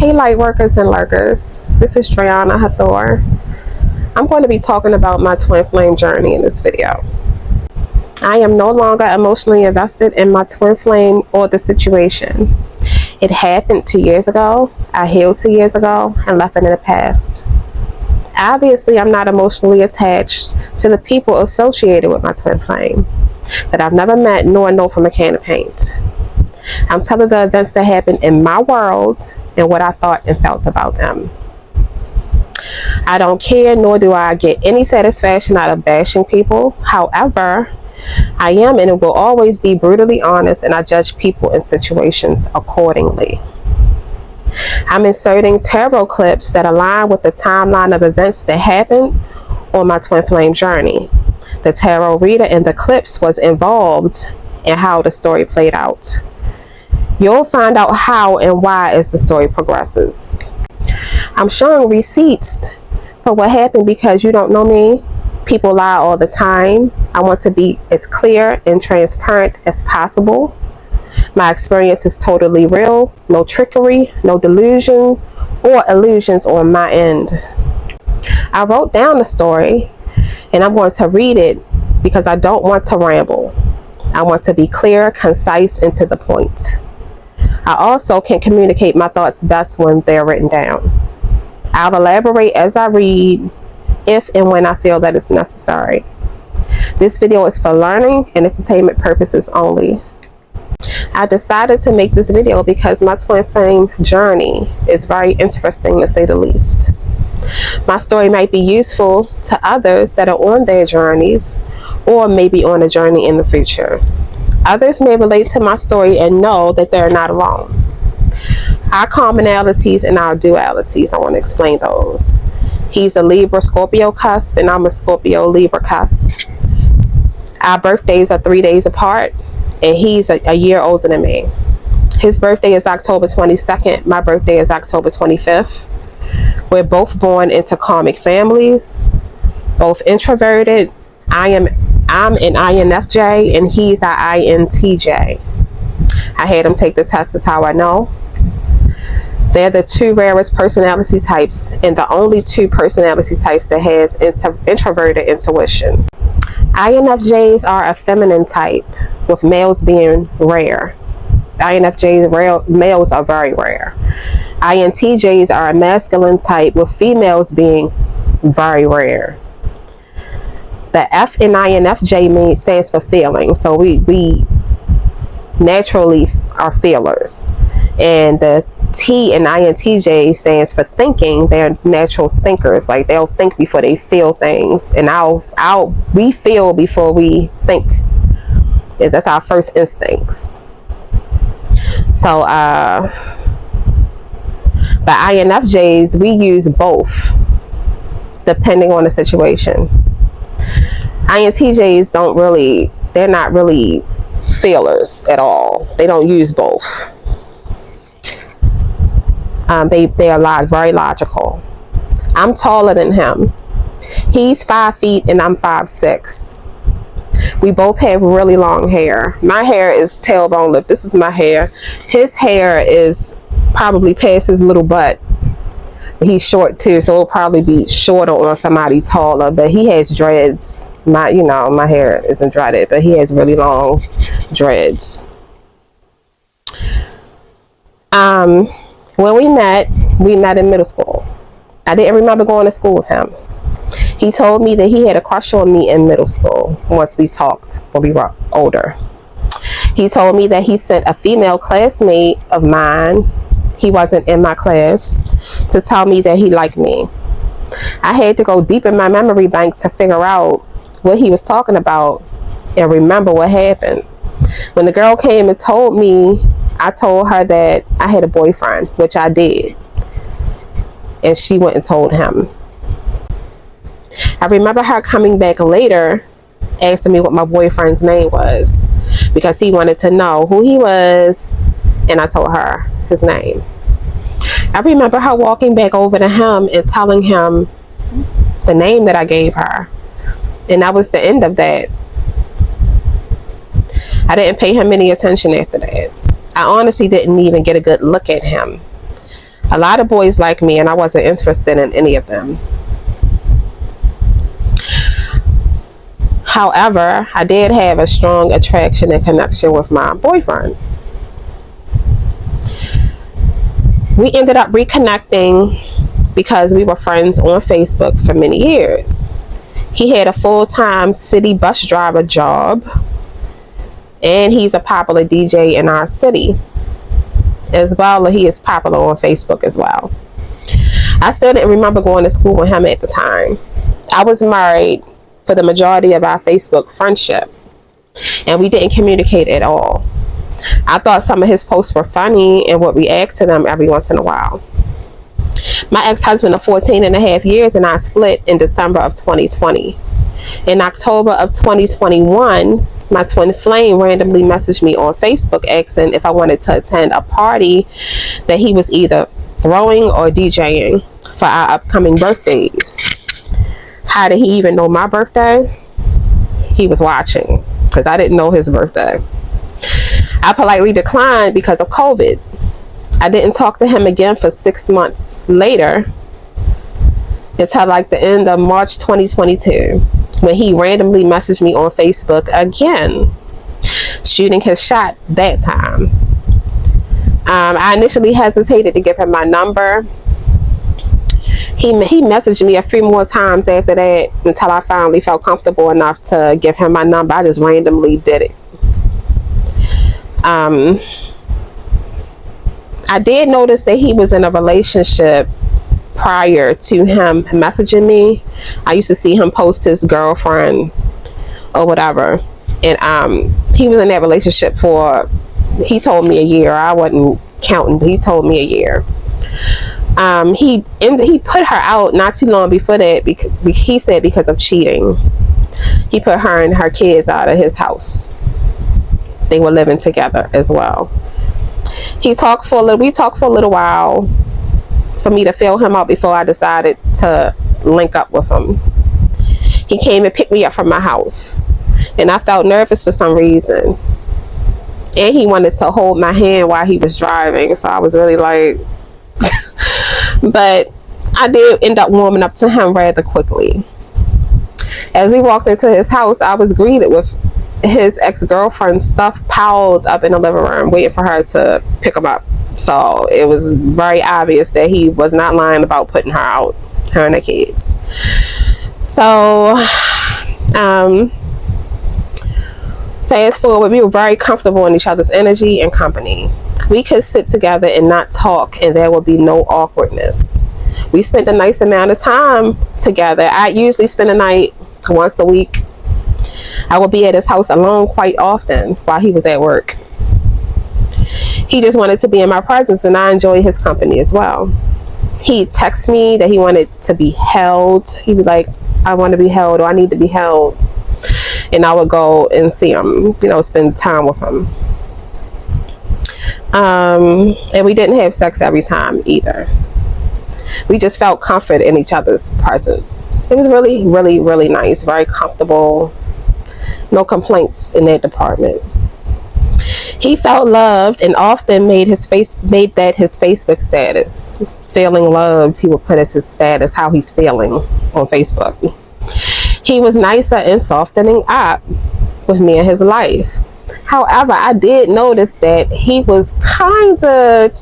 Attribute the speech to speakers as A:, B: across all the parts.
A: Hey light workers and lurkers, this is Driana Hathor. I'm going to be talking about my twin flame journey in this video. I am no longer emotionally invested in my twin flame or the situation. It happened 2 years ago, I healed 2 years ago and left it in the past. Obviously, I'm not emotionally attached to the people associated with my twin flame that I've never met nor know from a can of paint. I'm telling the events that happened in my world and what I thought and felt about them. I don't care, nor do I get any satisfaction out of bashing people. However, I am and it will always be brutally honest, and I judge people and situations accordingly. I'm inserting tarot clips that align with the timeline of events that happened on my twin flame journey. The tarot reader in the clips was involved in how the story played out. You'll find out how and why as the story progresses. I'm showing receipts for what happened because you don't know me. People lie all the time. I want to be as clear and transparent as possible. My experience is totally real. No trickery, no delusion or illusions on my end. I wrote down the story and I'm going to read it because I don't want to ramble. I want to be clear, concise, and to the point. I also can communicate my thoughts best when they're written down. I'll elaborate as I read, if and when I feel that it's necessary. This video is for learning and entertainment purposes only. I decided to make this video because my twin flame journey is very interesting, to say the least. My story might be useful to others that are on their journeys or maybe on a journey in the future. Others may relate to my story and know that they're not alone. Our commonalities and our dualities, I want to explain those. He's a Libra Scorpio cusp and I'm a Scorpio Libra cusp. Our birthdays are 3 days apart and he's a year older than me. His birthday is October 22nd. My birthday is October 25th. We're both born into karmic families, both introverted. I'm an INFJ and he's an INTJ. I had him take the test, is how I know. They're the two rarest personality types and the only two personality types that has introverted intuition. INFJs are a feminine type, with males being rare. Males are very rare. INTJs are a masculine type, with females being very rare. The F in INFJ stands for feeling, so we naturally are feelers. And the T in INTJ stands for thinking. They're natural thinkers. Like, they'll think before they feel things, and we feel before we think. That's our first instincts. So but INFJs, we use both depending on the situation. INTJs they're not really feelers at all. They don't use both. They are very logical. I'm taller than him. He's 5 feet and I'm 5'6". We both have really long hair. My hair is tailbone lip. This is my hair. His hair is probably past his little butt. He's short too, so it'll probably be shorter on somebody taller, but he has dreads. My hair isn't dreaded, but he has really long dreads. When we met in middle school. I didn't remember going to school with him. He told me that he had a crush on me in middle school once we talked when we were older. He told me that he sent a female classmate of mine, he wasn't in my class, to tell me that he liked me. I had to go deep in my memory bank to figure out what he was talking about and remember what happened. When the girl came and told me, I told her that I had a boyfriend, which I did. And she went and told him. I remember her coming back later asking me what my boyfriend's name was because he wanted to know who he was, and I told her his name. I remember her walking back over to him and telling him the name that I gave her, and that was the end of that. I didn't pay him any attention after that. I honestly didn't even get a good look at him. A lot of boys like me, and I wasn't interested in any of them. However, I did have a strong attraction and connection with my boyfriend. We ended up reconnecting because we were friends on Facebook for many years. He had a full-time city bus driver job, and he's a popular DJ in our city as well. He is popular on Facebook as well. I still didn't remember going to school with him at the time. I was married for the majority of our Facebook friendship, and we didn't communicate at all. I thought some of his posts were funny and would react to them every once in a while. My ex-husband of 14 and a half years and I split in December of 2020. In October of 2021, my twin flame randomly messaged me on Facebook asking if I wanted to attend a party that he was either throwing or DJing for our upcoming birthdays. How did he even know my birthday? He was watching, because I didn't know his birthday. I politely declined because of COVID. I didn't talk to him again for 6 months later, until like the end of March 2022, when he randomly messaged me on Facebook again, shooting his shot that time. I initially hesitated to give him my number. He messaged me a few more times after that until I finally felt comfortable enough to give him my number. I just randomly did it. I did notice that he was in a relationship prior to him messaging me. I used to see him post his girlfriend or whatever, and he was in that relationship for, he told me a year. I wasn't counting, but he told me a year. He put her out not too long before that, because he said because of cheating. He put her and her kids out of his house. They were living together as well. We talked for a little while for me to fill him out before I decided to link up with him. He came and picked me up from my house, and I felt nervous for some reason. And he wanted to hold my hand while he was driving, so I was really like, but I did end up warming up to him rather quickly. As we walked into his house, I was greeted with his ex-girlfriend's stuff piled up in the living room, waiting for her to pick him up. So it was very obvious that he was not lying about putting her out, her and the kids. So fast forward, we were very comfortable in each other's energy and company. We could sit together and not talk, and there would be no awkwardness. We spent a nice amount of time together. I usually spend a night once a week. I would be at his house alone quite often while he was at work. He just wanted to be in my presence, and I enjoy his company as well. He'd text me that he wanted to be held. He'd be like, I want to be held, or I need to be held. And I would go and see him, spend time with him. And we didn't have sex every time either. We just felt comfort in each other's presence. It was really, really, really nice, very comfortable. No complaints in that department. He felt loved and often made that his Facebook status. Feeling loved, he would put as his status how he's feeling on Facebook. He was nicer and softening up with me in his life. However, I did notice that he was kind of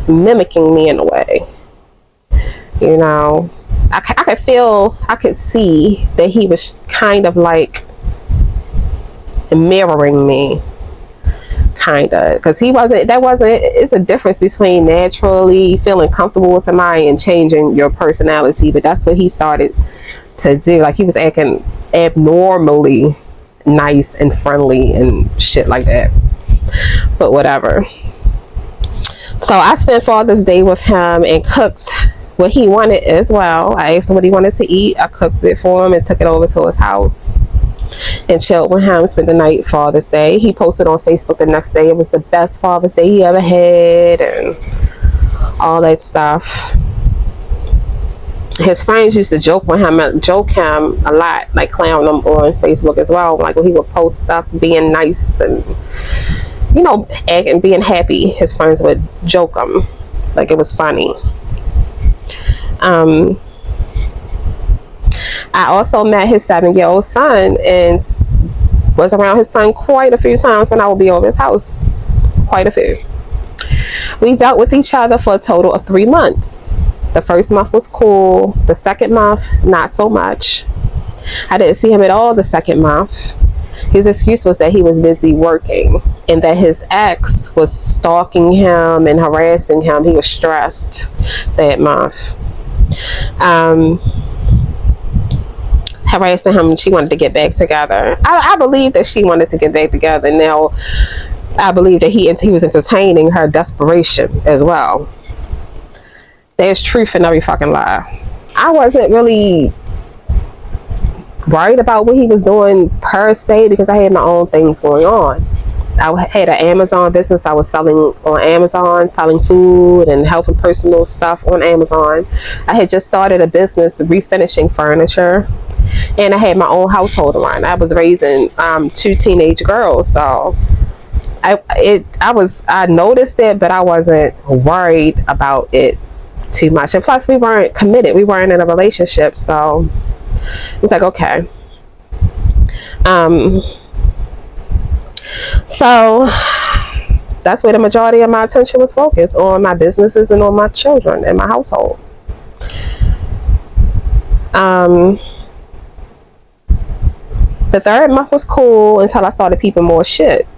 A: mimicking me in a way. I could see that he was kind of like mirroring me, kind of, because it's a difference between naturally feeling comfortable with somebody and changing your personality. But that's what he started to do. Like, he was acting abnormally nice and friendly and shit like that. But whatever. So I spent Father's Day with him and cooked what he wanted as well. I asked him what he wanted to eat. I cooked it for him and took it over to his house and chilled with him, spent the night Father's Day. He posted on Facebook the next day it was the best Father's Day he ever had and all that stuff. His friends used to joke him a lot, like clown him on Facebook as well. Like, when he would post stuff being nice and you know, acting, being happy, his friends would joke him like it was funny. I also met his 7-year-old son and was around his son quite a few times when I would be over his house. Quite a few. We dealt with each other for a total of 3 months. The first month was cool. The second month, not so much. I didn't see him at all the second month. His excuse was that he was busy working and that his ex was stalking him and harassing him. He was stressed that month. Harassing him, and she wanted to get back together. I believe that she wanted to get back together. Now, I believe that he was entertaining her desperation as well. There's truth in every fucking lie. I wasn't really worried about what he was doing per se because I had my own things going on. I had an Amazon business. I was selling on Amazon, selling food and health and personal stuff on Amazon. I had just started a business refinishing furniture, and I had my own household to run. I was raising 2 teenage girls, so I noticed it, but I wasn't worried about it too much. And plus, we weren't committed. We weren't in a relationship, so it's like, okay. So that's where the majority of my attention was focused, on my businesses and on my children and my household. The third month was cool until I started peeping more shit.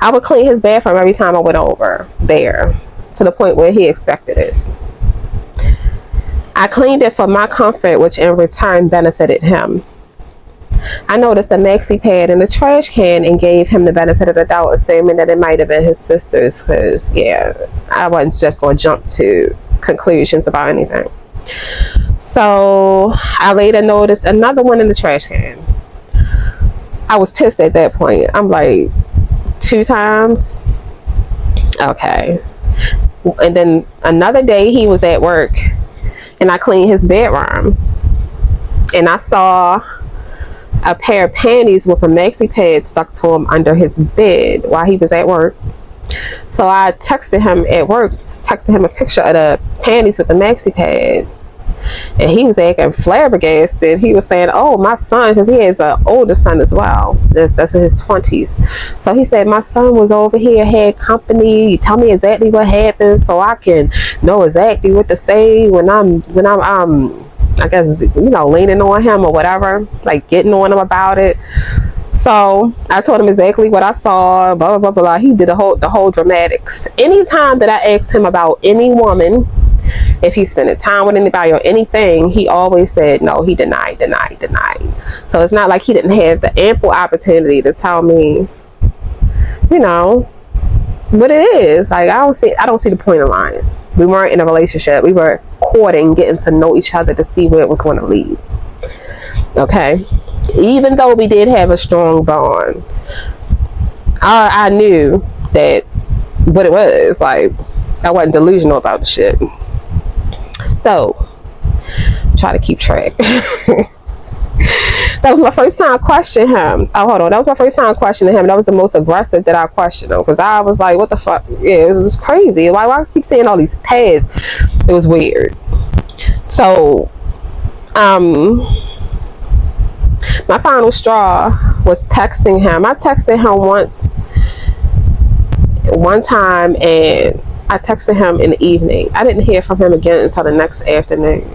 A: I would clean his bathroom every time I went over there, to the point where he expected it. I cleaned it for my comfort, which in return benefited him. I noticed a maxi pad in the trash can and gave him the benefit of the doubt, assuming that it might have been his sister's, because, yeah, I wasn't just going to jump to conclusions about anything. So I later noticed another one in the trash can. I was pissed at that point. I'm like, 2 times? Okay. And then another day he was at work and I cleaned his bedroom and I saw a pair of panties with a maxi pad stuck to him under his bed while he was at work. So I texted him at work, texted him a picture of the panties with the maxi pad, and he was acting flabbergasted. He was saying, oh, my son, because he has an older son as well, that's in his 20s. So he said, my son was over here, had company, tell me exactly what happened so I can know exactly what to say when I'm I guess, you know, leaning on him or whatever, like getting on him about it. So I told him exactly what I saw, blah, blah, blah, blah. He did the whole dramatics. Anytime that I asked him about any woman, if he's spending time with anybody or anything, he always said no. He denied. So it's not like he didn't have the ample opportunity to tell me, you know, what it is. Like, I don't see the point of lying. We weren't in a relationship. We were courting, getting to know each other to see where it was going to lead. Okay? Even though we did have a strong bond, I knew that what it was. Like, I wasn't delusional about the shit. So, try to keep track. That was my first time questioning him. Oh, hold on. That was my first time questioning him. That was the most aggressive that I questioned him, because I was like, what the fuck? Yeah, it was just crazy. Why I keep seeing all these pads? It was weird. So, my final straw was texting him. I texted him one time, and I texted him in the evening. I didn't hear from him again until the next afternoon.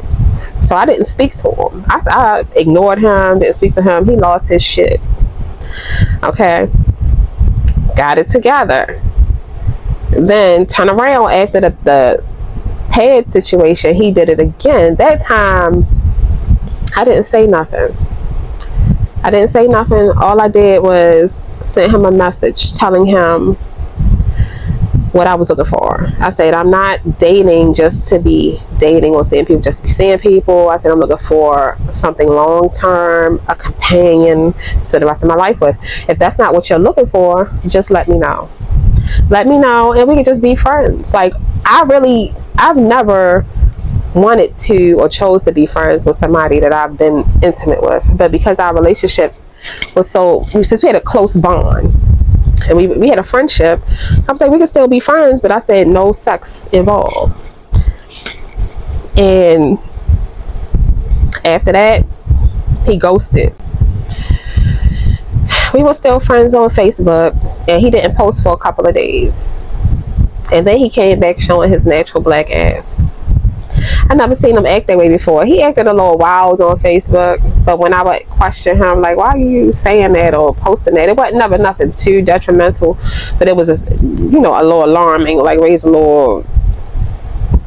A: So I didn't speak to him. I ignored him, didn't speak to him. He lost his shit. Okay. Got it together. Then turn around after the pad situation. He did it again. That time, I didn't say nothing. All I did was send him a message telling him what I was looking for. I said, I'm not dating just to be dating or seeing people just to be seeing people. I said, I'm looking for something long term, a companion to spend the rest of my life with. If that's not what you're looking for, just let me know. Let me know and we can just be friends. Like, I've never wanted to or chose to be friends with somebody that I've been intimate with. But because our relationship was since we had a close bond, and we had a friendship. I was like, we could still be friends, but I said no sex involved. And after that, he ghosted. We were still friends on Facebook, and he didn't post for a couple of days. And then he came back showing his natural black ass. I never seen him act that way before. He acted a little wild on Facebook, but when I would question him, like, why are you saying that or posting that? It wasn't never nothing too detrimental, but it was, a little alarming, like raise a little,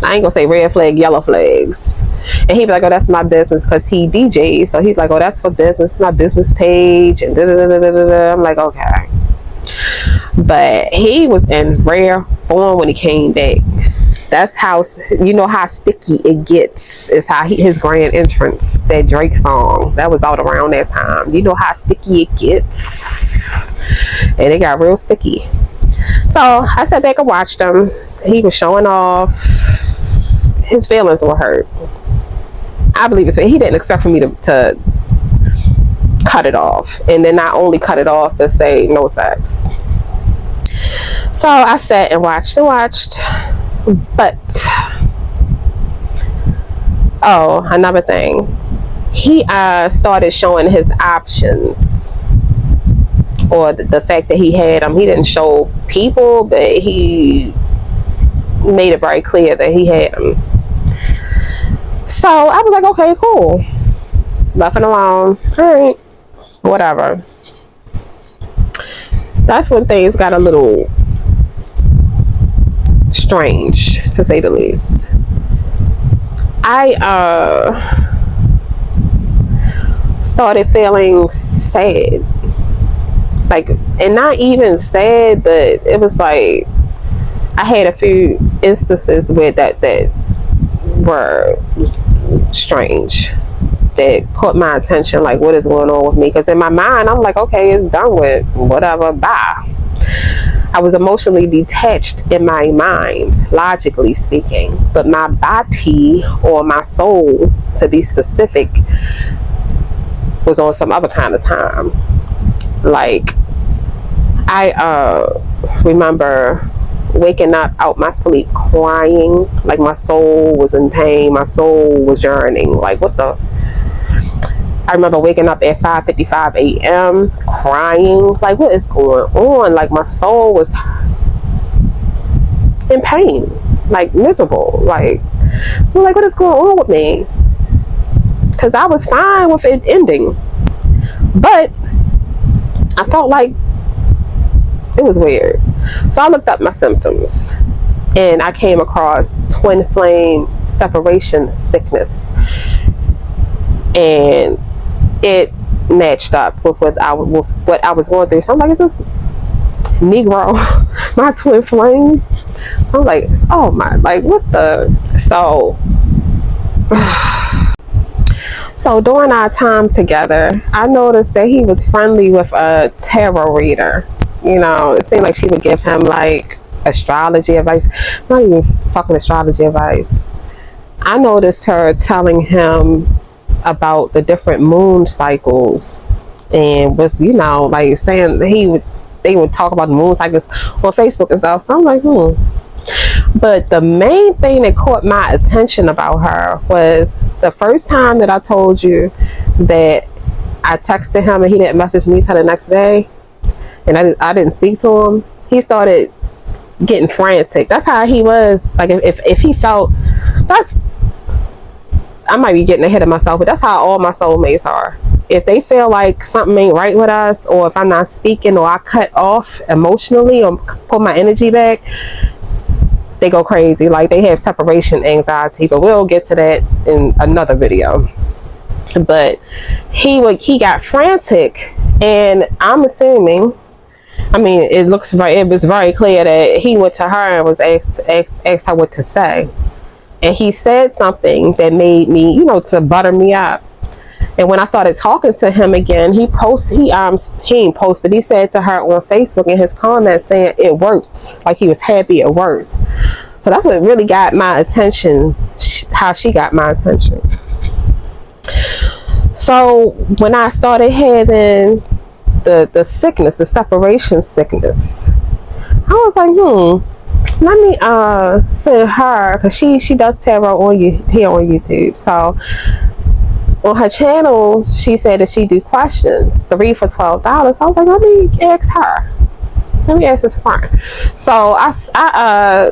A: I ain't gonna say red flag, yellow flags. And he'd be like, oh, that's my business, because he DJs. So he's like, oh, that's for business, my business page, and da-da-da-da-da-da. I'm like, okay. But he was in rare form when he came back. That's how, how sticky it gets, is how his grand entrance, that Drake song, that was out around that time. You know how sticky it gets. And it got real sticky. So I sat back and watched him. He was showing off. His feelings were hurt. I believe he didn't expect for me to cut it off. And then not only cut it off, but say no sex. So I sat and watched. But another thing, he started showing his options, or the fact that he had them. He didn't show people, but he made it very clear that he had them. So I was like, okay, cool. Left it alone. All right, whatever. That's when things got a little strange, to say the least. I started feeling sad, like, and not even sad, but it was like I had a few instances where that were strange, that caught my attention, like, what is going on with me? Because in my mind, I'm like, okay, it's done with, whatever, bye. I was emotionally detached in my mind, logically speaking, but my body, or my soul, to be specific, was on some other kind of time. Like, I remember waking up out my sleep crying, like my soul was in pain, my soul was yearning, like what the. I remember waking up at 5:55 a.m. crying, like what is going on? Like my soul was in pain, like miserable, like what is going on with me? Because I was fine with it ending, but I felt like it was weird. So I looked up my symptoms, and I came across twin flame separation sickness, and it matched up with what I was going through. So I'm like, is this Negro my twin flame? So I'm like, oh my, like what the. So during our time together, I noticed that he was friendly with a tarot reader. It seemed like she would give him like astrology advice, not even fucking astrology advice. I noticed her telling him about the different moon cycles, and was like saying they would talk about the moon cycles on Facebook and stuff. So I'm like, But the main thing that caught my attention about her was the first time that I told you that I texted him and he didn't message me till the next day, and I didn't speak to him. He started getting frantic. That's how he was. Like if he felt, I might be getting ahead of myself, but that's how all my soulmates are. If they feel like something ain't right with us, or if I'm not speaking, or I cut off emotionally or pull my energy back, they go crazy. Like they have separation anxiety, but we'll get to that in another video. But he got frantic, and I'm assuming, it was very clear that he went to her and was asked her what to say. And he said something that made me, to butter me up. And when I started talking to him again, he didn't post, but he said to her on Facebook in his comments saying it worked. Like he was happy it worked. So that's what really got my attention, how she got my attention. So when I started having the sickness, the separation sickness. I was like, let me send her, because she does tarot on here on YouTube. So on her channel, she said that she do questions, 3 for $12. So I was like, let me ask her. Let me ask this friend. So I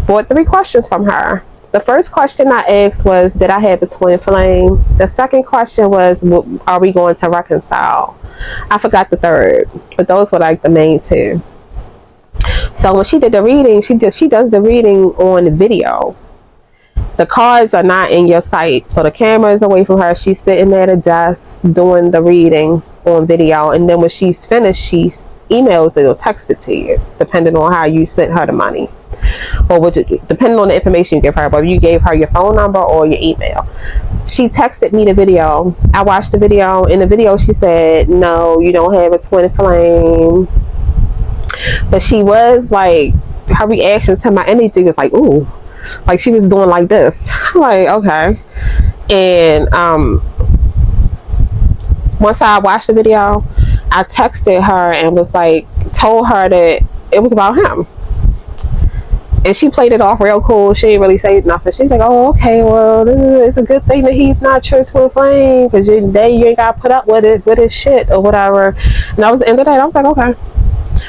A: bought 3 questions from her. The first question I asked was, did I have a twin flame? The second question was, are we going to reconcile? I forgot the third, but those were like the main 2. So when she did the reading, she does the reading on video. The cards are not in your sight, so the camera is away from her. She's sitting at a desk doing the reading on video, and then when she's finished, she emails it or texts it to you, depending on how you sent her the money, or depending on the information you give her, whether you gave her your phone number or your email. She texted me the video. I watched the video. In the video, she said, no, you don't have a twin flame. But she was like, her reactions to my energy was like, ooh, like she was doing like this. I'm like, okay. And once I watched the video, I texted her and was like, told her that it was about him. And she played it off real cool. She didn't really say nothing. She's like, oh, okay, well, it's a good thing that he's not your twin flame, because you ain't got to put up with his shit or whatever. And that was the end of that. I was like, okay.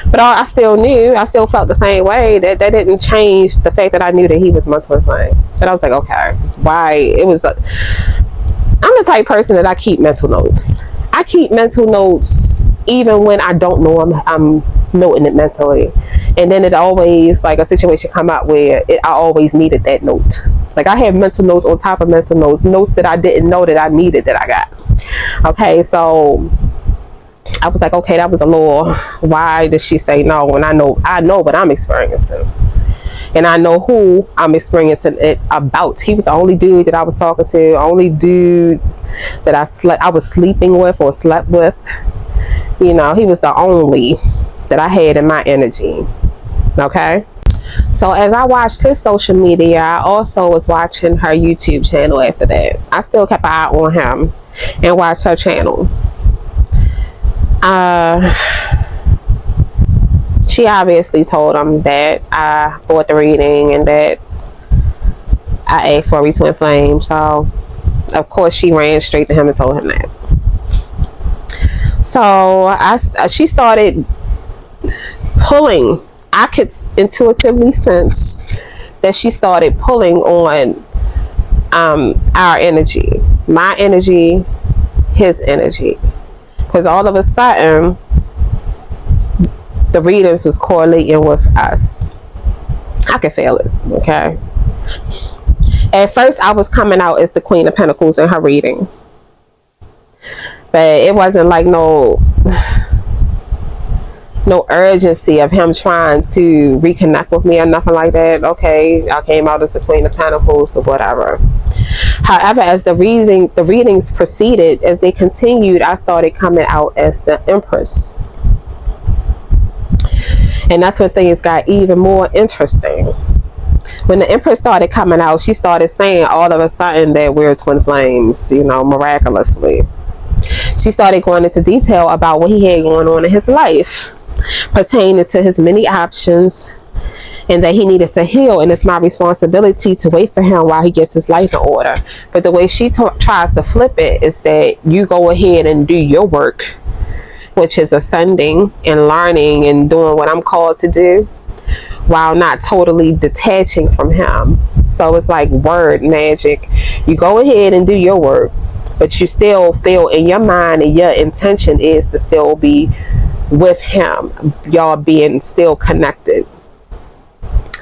A: But I still felt the same way. That didn't change the fact that I knew that he was my twin flame. But I was like, okay, why? I'm the type of person that I keep mental notes. I keep mental notes even when I don't know I'm noting it mentally. And then it always, like, a situation come out where I always needed that note. Like, I have mental notes on top of mental notes that I didn't know that I needed that I got. Okay, so I was like, okay, that was a little, why did she say no when I know what I'm experiencing? And I know who I'm experiencing it about. He was the only dude that I was talking to, only dude that I was sleeping with or slept with. You know, he was the only that I had in my energy. Okay. So as I watched his social media, I also was watching her YouTube channel after that. I still kept an eye on him and watched her channel. She obviously told him that I bought the reading and that I asked were we twin flames. So of course she ran straight to him and told him that. So she started pulling. I could intuitively sense that she started pulling on our energy, my energy, his energy, because all of a sudden the readings was correlating with us. I could feel it. Okay. At first I was coming out as the Queen of Pentacles in her reading, but it wasn't like no urgency of him trying to reconnect with me or nothing like that. Okay, I came out as the Queen of Pentacles or whatever. However, as the readings proceeded, as they continued, I started coming out as the Empress. And that's when things got even more interesting. When the Empress started coming out, she started saying all of a sudden that we're twin flames, you know, miraculously. She started going into detail about what he had going on in his life, pertaining to his many options, and that he needed to heal, and it's my responsibility to wait for him while he gets his life in order. But the way she tries to flip it is that you go ahead and do your work, which is ascending and learning and doing what I'm called to do, while not totally detaching from him. So it's like word magic. You go ahead and do your work, but you still feel in your mind and your intention is to still be with him, y'all being still connected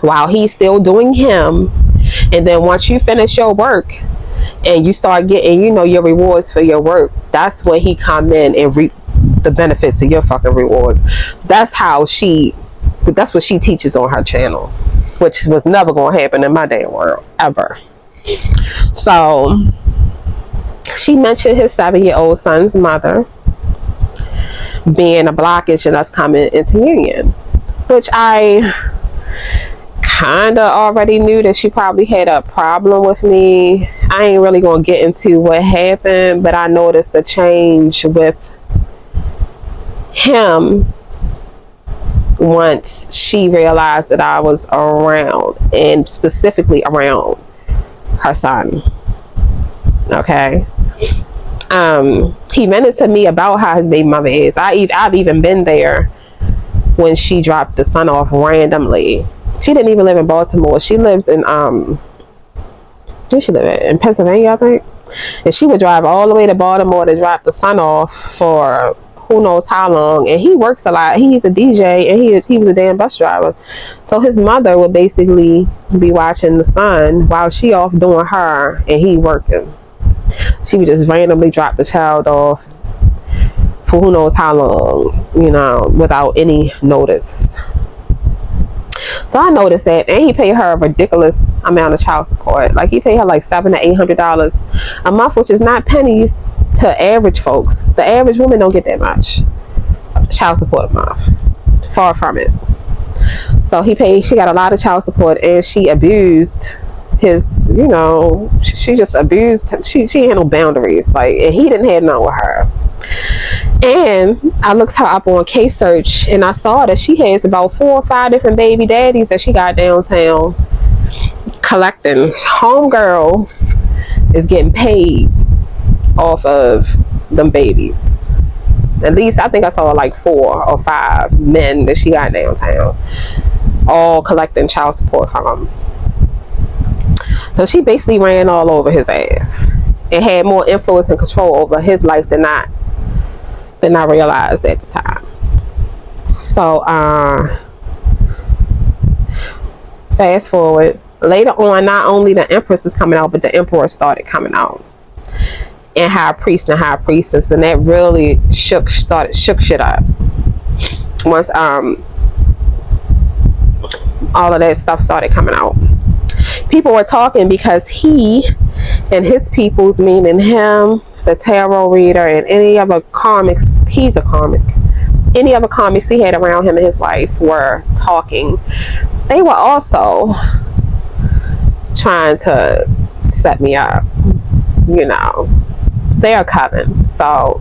A: while he's still doing him. And then once you finish your work and you start getting, you know, your rewards for your work, that's when he come in and reap the benefits of your fucking rewards. That's what she teaches on her channel, which was never going to happen in my damn world ever. So she mentioned his 7-year-old son's mother being a blockage in us coming into union, which I kind of already knew that she probably had a problem with me. I ain't really gonna get into what happened, but I noticed a change with him once she realized that I was around, and specifically around her son. Okay. He vented to me about how his baby mother is. I've even been there when she dropped the son off randomly. She didn't even live in Baltimore. She lives in where she live in Pennsylvania, I think. And she would drive all the way to Baltimore to drop the son off for who knows how long. And he works a lot. He's a DJ, and he was a damn bus driver. So his mother would basically be watching the son while she off doing her and he working. She would just randomly drop the child off for who knows how long, you know, without any notice. So I noticed that, and he paid her a ridiculous amount of child support. Like, he paid her like $700 to $800 a month, which is not pennies to average folks. The average woman don't get that much child support a month. Far from it. So she got a lot of child support, and she abused his, you know, she just abused, she handled boundaries, like, and he didn't have none with her. And I looked her up on Case Search, and I saw that she has about 4 or 5 different baby daddies that she got downtown collecting. Homegirl is getting paid off of them babies. At least I think I saw like 4 or 5 men that she got downtown, all collecting child support from him. So she basically ran all over his ass and had more influence and control over his life than I realized at the time. So fast forward, later on, not only the Empress is coming out, but the Emperor started coming out, and High Priest and High Priestess, and that really shook shit up once all of that stuff started coming out. People were talking because he and his peoples, meaning him, the tarot reader, and any other karmics, he's a karmic, any other karmics he had around him in his life were talking. They were also trying to set me up, you know. They are coming. So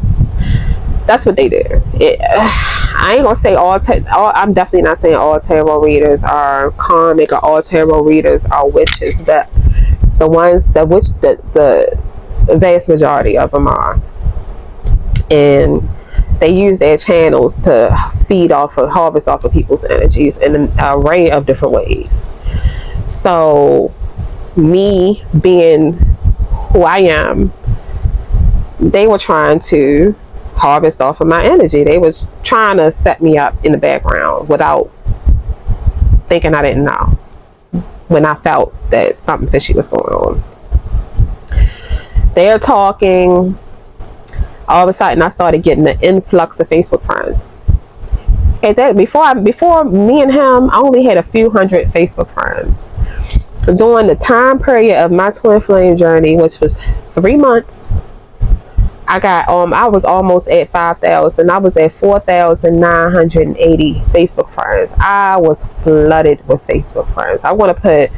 A: that's what they did. I ain't gonna say I'm definitely not saying all tarot readers are karmic or all tarot readers are witches, but the vast majority of them are, and they use their channels to harvest off of people's energies in an array of different ways. So me being who I am, they were trying to harvest off of my energy. They was trying to set me up in the background without thinking I didn't know, when I felt that something fishy was going on. They're talking. All of a sudden, I started getting an influx of Facebook friends. And that before me and him, I only had a few hundred Facebook friends. During the time period of my twin flame journey, which was 3 months, I was almost at 5,000. I was at 4,980 Facebook friends. I was flooded with Facebook friends. I want to put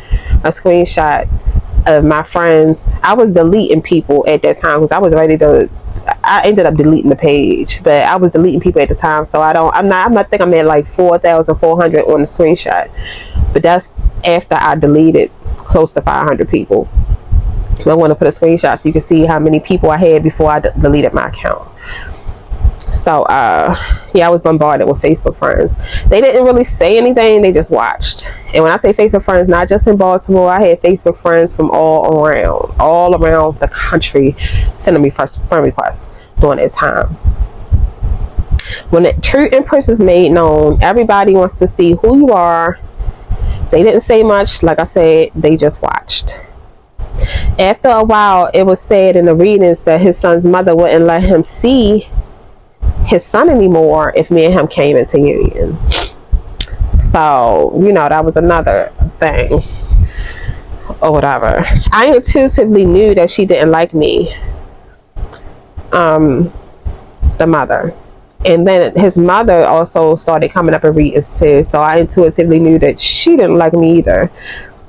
A: a screenshot of my friends. I was deleting people at that time because I was ready to. I ended up deleting the page, but I was deleting people at the time. So I'm not think I'm at like 4,400 on the screenshot, but that's after I deleted close to 500 people. I want to put a screenshot so you can see how many people I had before I deleted my account. So yeah, I was bombarded with Facebook friends. They didn't really say anything, they just watched. And when I say Facebook friends, not just in Baltimore, I had Facebook friends from all around the country sending me friend requests during that time. When the true Empress is made known, everybody wants to see who you are. They didn't say much, like I said, they just watched. After a while, it was said in the readings that his son's mother wouldn't let him see his son anymore if me and him came into union. So, you know, that was another thing or whatever. I intuitively knew that she didn't like me, the mother. And then his mother also started coming up in readings too. So I intuitively knew that she didn't like me either.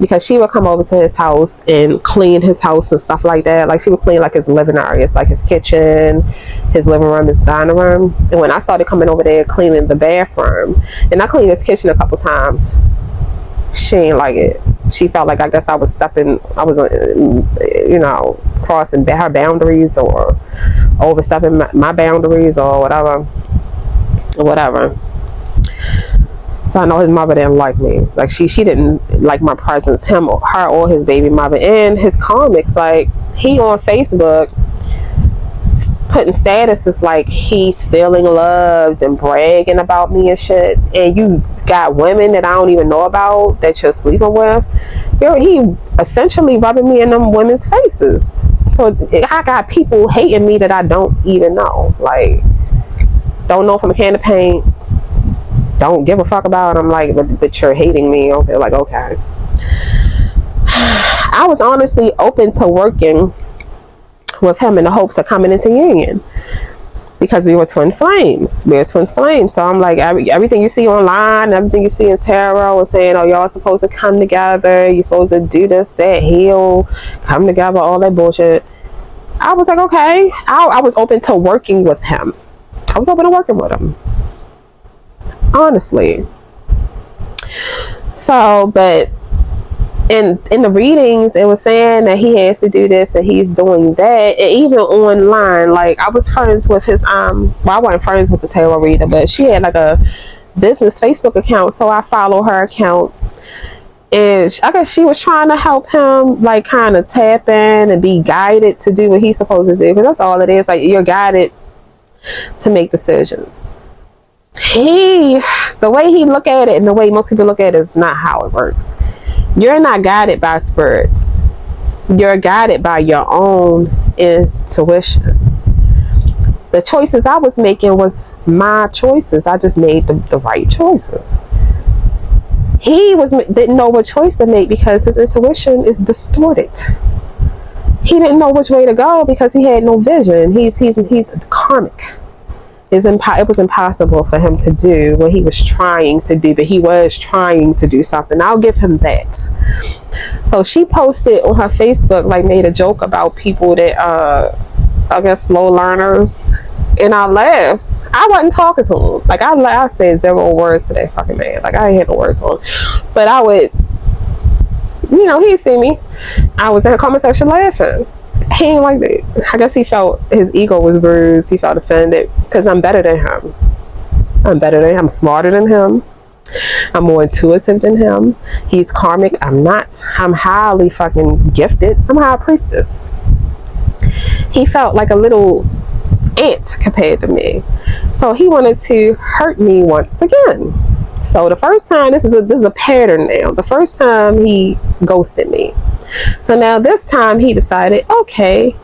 A: because she would come over to his house and clean his house and stuff like that. Like she would clean like his living areas, like his kitchen, his living room, his dining room. And when I started coming over there cleaning the bathroom, and I cleaned his kitchen a couple times, she ain't like it. She felt like, I guess I was crossing her boundaries or overstepping my boundaries or whatever. So I know his mother didn't like me. Like she didn't like my presence, her or his baby mother. And his Karmic's, like, he on Facebook putting statuses like he's feeling loved and bragging about me and shit. And you got women that I don't even know about that you're sleeping with. He essentially rubbing me in them women's faces. So I got people hating me that I don't even know. Like, don't know from a can of paint. Don't give a fuck about them. Like, but you're hating me. Okay, like, okay. I was honestly open to working with him in the hopes of coming into union, because we were twin flames. So I'm like, everything you see online, everything you see in tarot is saying, oh, y'all supposed to come together, you're supposed to do this, that, heal, come together, all that bullshit. I was like, okay. I was open to working with him. I was open to working with him, honestly. So, but in the readings, it was saying that he has to do this and he's doing that. And even online, like, I was friends with his well, I wasn't friends with the tarot reader, but she had like a business Facebook account, so I follow her account. And I guess she was trying to help him, like, kind of tap in and be guided to do what he's supposed to do, because that's all it is. Like, you're guided to make decisions. The way he look at it and the way most people look at it is not how it works. You're not guided by spirits. You're guided by your own intuition. The choices I was making was my choices. I just made the right choices. He didn't know what choice to make because his intuition is distorted. He didn't know which way to go because he had no vision. He's karmic. It was impossible for him to do what he was trying to do, but he was trying to do something. I'll give him that. So she posted on her Facebook, like, made a joke about people that I guess slow learners, and I laughed. I wasn't talking to him. Like, I said 0 words to that fucking man. Like, I ain't had no words for him, but I would, he'd see me. I was in the comment section laughing. He ain't like that. I guess he felt his ego was bruised. He felt offended because I'm better than him. I'm smarter than him. I'm more intuitive than him. He's karmic. I'm not. I'm highly fucking gifted. I'm a high priestess. He felt like a little ant compared to me. So he wanted to hurt me once again. So the first time, this is a pattern now. The first time he ghosted me. So now this time he decided, okay,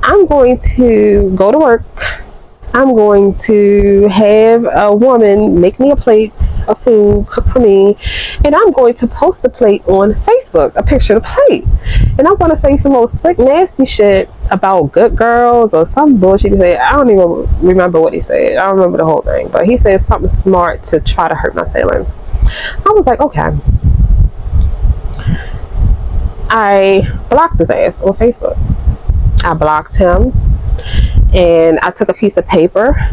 A: I'm going to go to work. I'm going to have a woman make me a plate of food, cook for me, and I'm going to post the plate on Facebook, a picture of the plate. And I'm going to say some old slick, nasty shit about good girls or some bullshit he said. I don't even remember what he said. I don't remember the whole thing, but he said something smart to try to hurt my feelings. I was like, okay. I blocked his ass on Facebook. I blocked him, and I took a piece of paper,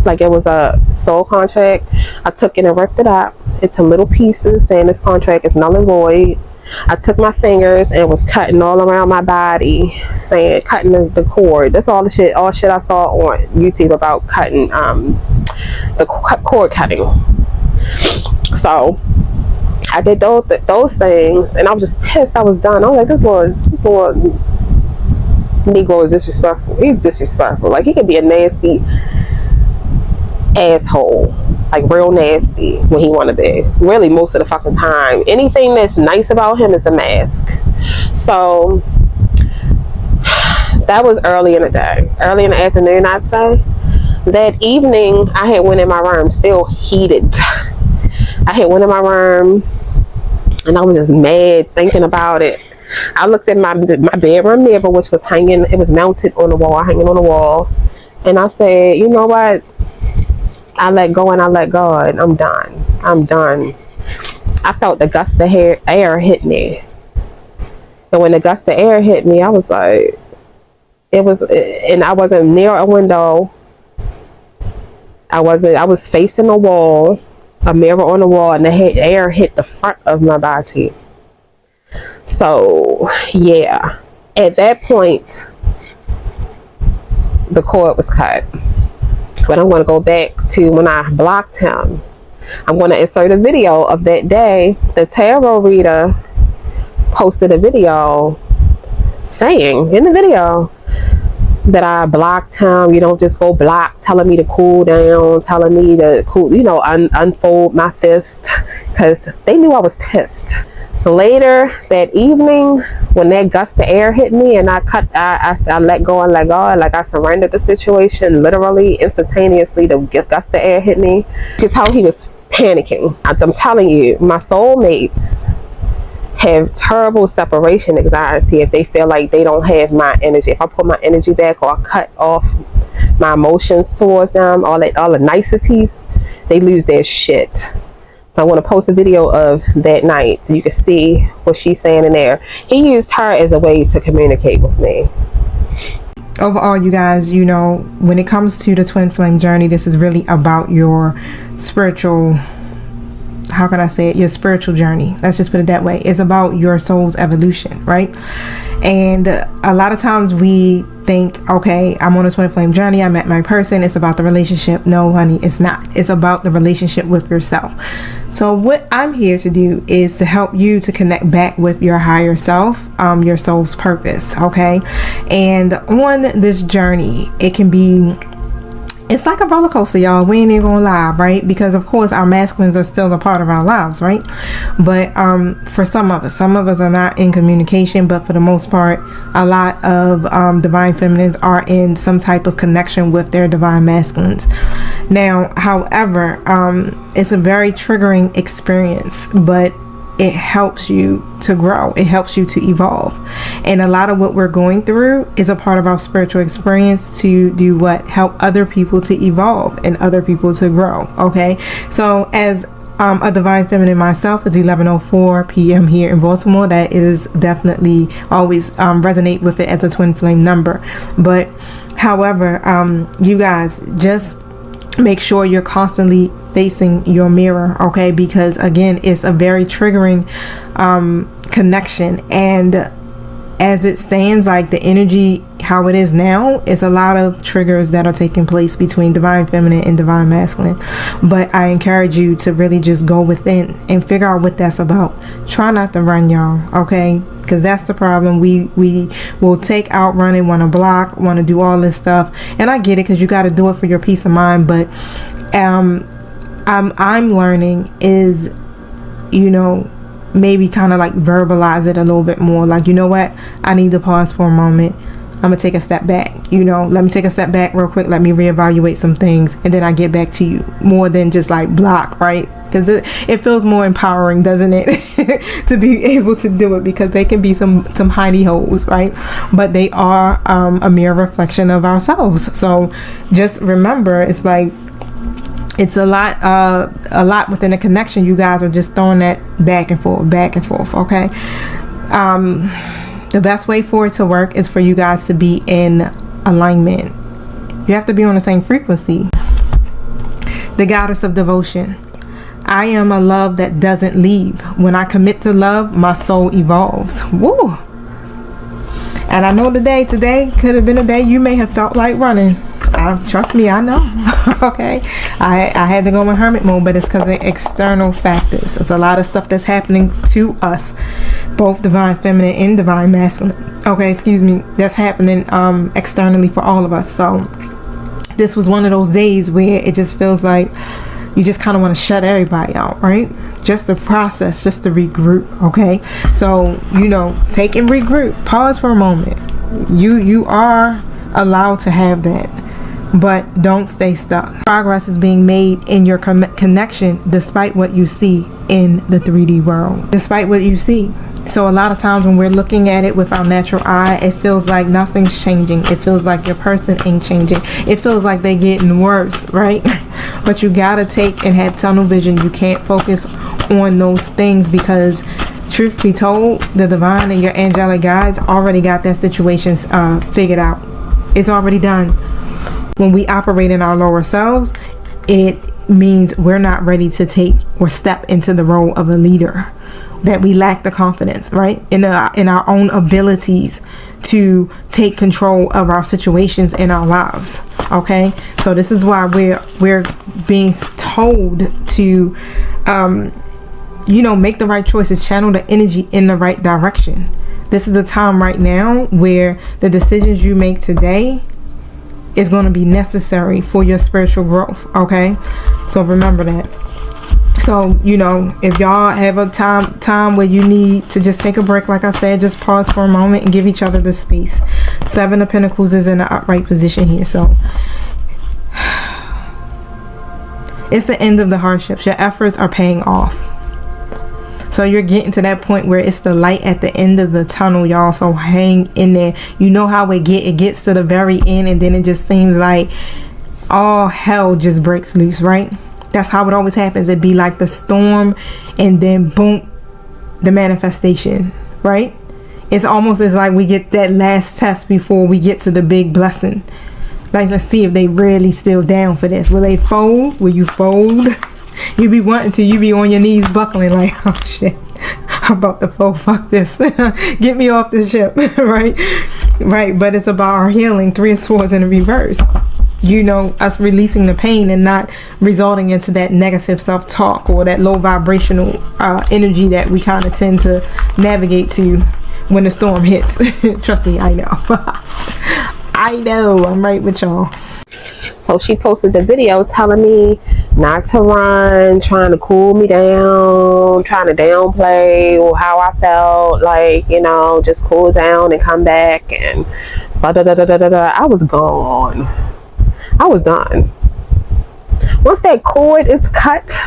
A: like it was a soul contract. I took it and ripped it up into little pieces, saying this contract is null and void. I took my fingers and was cutting all around my body, saying, cutting the cord. That's all shit I saw on YouTube about cutting, the cord cutting. So I did those things, and I was just pissed I was done. I was like, this little Negro is disrespectful. He's disrespectful. Like, he can be a nasty asshole, like real nasty when he want to be. Really, most of the fucking time. Anything that's nice about him is a mask. So that was early in the day. Early in the afternoon, I'd say. That evening, I had went in my room, still heated. I had went in my room, and I was just mad thinking about it. I looked at my bedroom mirror, which was hanging. It was mounted on the wall, hanging on the wall. And I said, you know what? I let go and I let God. I'm done. I felt the gust of air hit me. And when the gust of air hit me, I was like, and I wasn't near a window. I was facing a wall, a mirror on the wall, and the air hit the front of my body. So, yeah. At that point, the cord was cut. But I'm going to go back to when I blocked him. I'm going to insert a video of that day. The tarot reader posted a video saying in the video that I blocked him. You don't just go block, telling me to cool down, telling me to cool, unfold my fist, because they knew I was pissed. Later that evening, when that gust of air hit me and I let go, like I surrendered the situation, literally instantaneously. The gust of air hit me. You could tell he was panicking. I'm telling you, my soulmates have terrible separation anxiety if they feel like they don't have my energy. If I put my energy back or I cut off my emotions towards them, all the niceties, they lose their shit. So I want to post a video of that night so you can see what she's saying in there. He used her as a way to communicate with me.
B: Overall, you guys, when it comes to the twin flame journey, this is really about your spiritual, how can I say it? Your spiritual journey. Let's just put it that way. It's about your soul's evolution, right? And a lot of times we think, okay, I'm on a twin flame journey, I met my person, it's about the relationship. No, honey, it's not. It's about the relationship with yourself. So what I'm here to do is to help you to connect back with your higher self, your soul's purpose, okay? And on this journey, it's like a roller coaster, y'all. We ain't even gonna lie, right? Because of course our masculines are still a part of our lives, right? But for some of us are not in communication, but for the most part, a lot of divine feminines are in some type of connection with their divine masculines. Now, however, it's a very triggering experience, but it helps you to grow. It helps you to evolve. And a lot of what we're going through is a part of our spiritual experience to do what? Help other people to evolve and other people to grow. Okay. So as a divine feminine myself, it's 11:04 p.m. here in Baltimore. That is definitely always resonate with it as a twin flame number. But however, you guys, just make sure you're constantly facing your mirror, okay? Because again, it's a very triggering connection, and as it stands, like the energy how it is now, it's a lot of triggers that are taking place between divine feminine and divine masculine. But I encourage you to really just go within and figure out what that's about. Try not to run, y'all, okay? Because that's the problem. We will take out running, want to block, want to do all this stuff, and I get it, because you got to do it for your peace of mind. But I'm learning is, maybe kind of like verbalize it a little bit more. Like, you know what? I need to pause for a moment. I'm gonna take a step back. Let me take a step back real quick. Let me reevaluate some things, and then I get back to you, more than just like block, right? Because it feels more empowering, doesn't it? To be able to do it, because they can be some hidey holes, right? But they are a mere reflection of ourselves. So just remember, it's like, it's a lot within a connection. You guys are just throwing that back and forth, okay? The best way for it to work is for you guys to be in alignment. You have to be on the same frequency. The goddess of devotion. I am a love that doesn't leave. When I commit to love, my soul evolves. Woo! And I know today could have been a day you may have felt like running. Trust me, I know. Okay, I had to go in hermit mode, but it's because of external factors. There's a lot of stuff that's happening to us, both divine feminine and divine masculine. Okay, that's happening externally for all of us. So this was one of those days where it just feels like you just kind of want to shut everybody out, right? Just to process, just to regroup. Okay, so take and regroup. Pause for a moment. You are allowed to have that, but don't stay stuck. Progress is being made in your connection despite what you see in the 3D world, despite what you see. So a lot of times when we're looking at it with our natural eye, it feels like nothing's changing. It feels like your person ain't changing. It feels like they're getting worse, right? But you gotta take and have tunnel vision. You can't focus on those things, because truth be told, the divine and your angelic guides already got that situation figured out. It's already done. When we operate in our lower selves, it means we're not ready to take or step into the role of a leader, that we lack the confidence, right, in our own abilities to take control of our situations in our lives. Okay, so this is why we're being told to make the right choices, channel the energy in the right direction. This is the time right now where the decisions you make today is going to be necessary for your spiritual growth. Okay, so remember that. So, if y'all have a time where you need to just take a break, like I said, just pause for a moment and give each other the space. 7 of Pentacles is in the upright position here. So it's the end of the hardships. Your efforts are paying off. So you're getting to that point where it's the light at the end of the tunnel, y'all. So hang in there. You know how it gets to the very end, and then it just seems like all hell just breaks loose, right? That's how it always happens. It'd be like the storm, and then boom, the manifestation, right? It's almost as like we get that last test before we get to the big blessing. Like, let's see if they really still down for this. Will they fold? Will you fold? You be wanting to. You be on your knees buckling like, oh shit, I'm about to fold. Fuck this. Get me off this ship, right? Right, but it's about our healing. 3 of Swords in the reverse. Us releasing the pain and not resulting into that negative self-talk or that low vibrational energy that we kind of tend to navigate to when the storm hits. Trust me, I know. I know, I'm right with y'all.
A: So she posted the video telling me not to run, trying to cool me down, trying to downplay or how I felt, like, just cool down and come back, and I was gone. I was done. Once that cord is cut,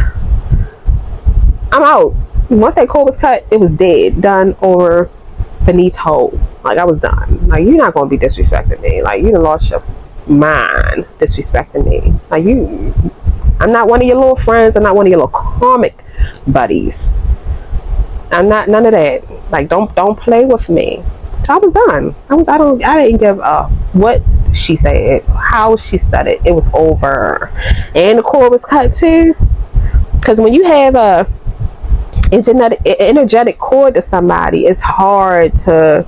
A: I'm out. Once that cord was cut, it was dead, done, over, finito. Like, I was done. Like, you're not going to be disrespecting me. Like, you done lost your mind disrespecting me. Like, I'm not one of your little friends. I'm not one of your little karmic buddies. I'm not none of that. Like, don't play with me. So I was done. I didn't give a what she said, how she said it. It was over. And the cord was cut too. Because when you have a energetic cord to somebody, it's hard to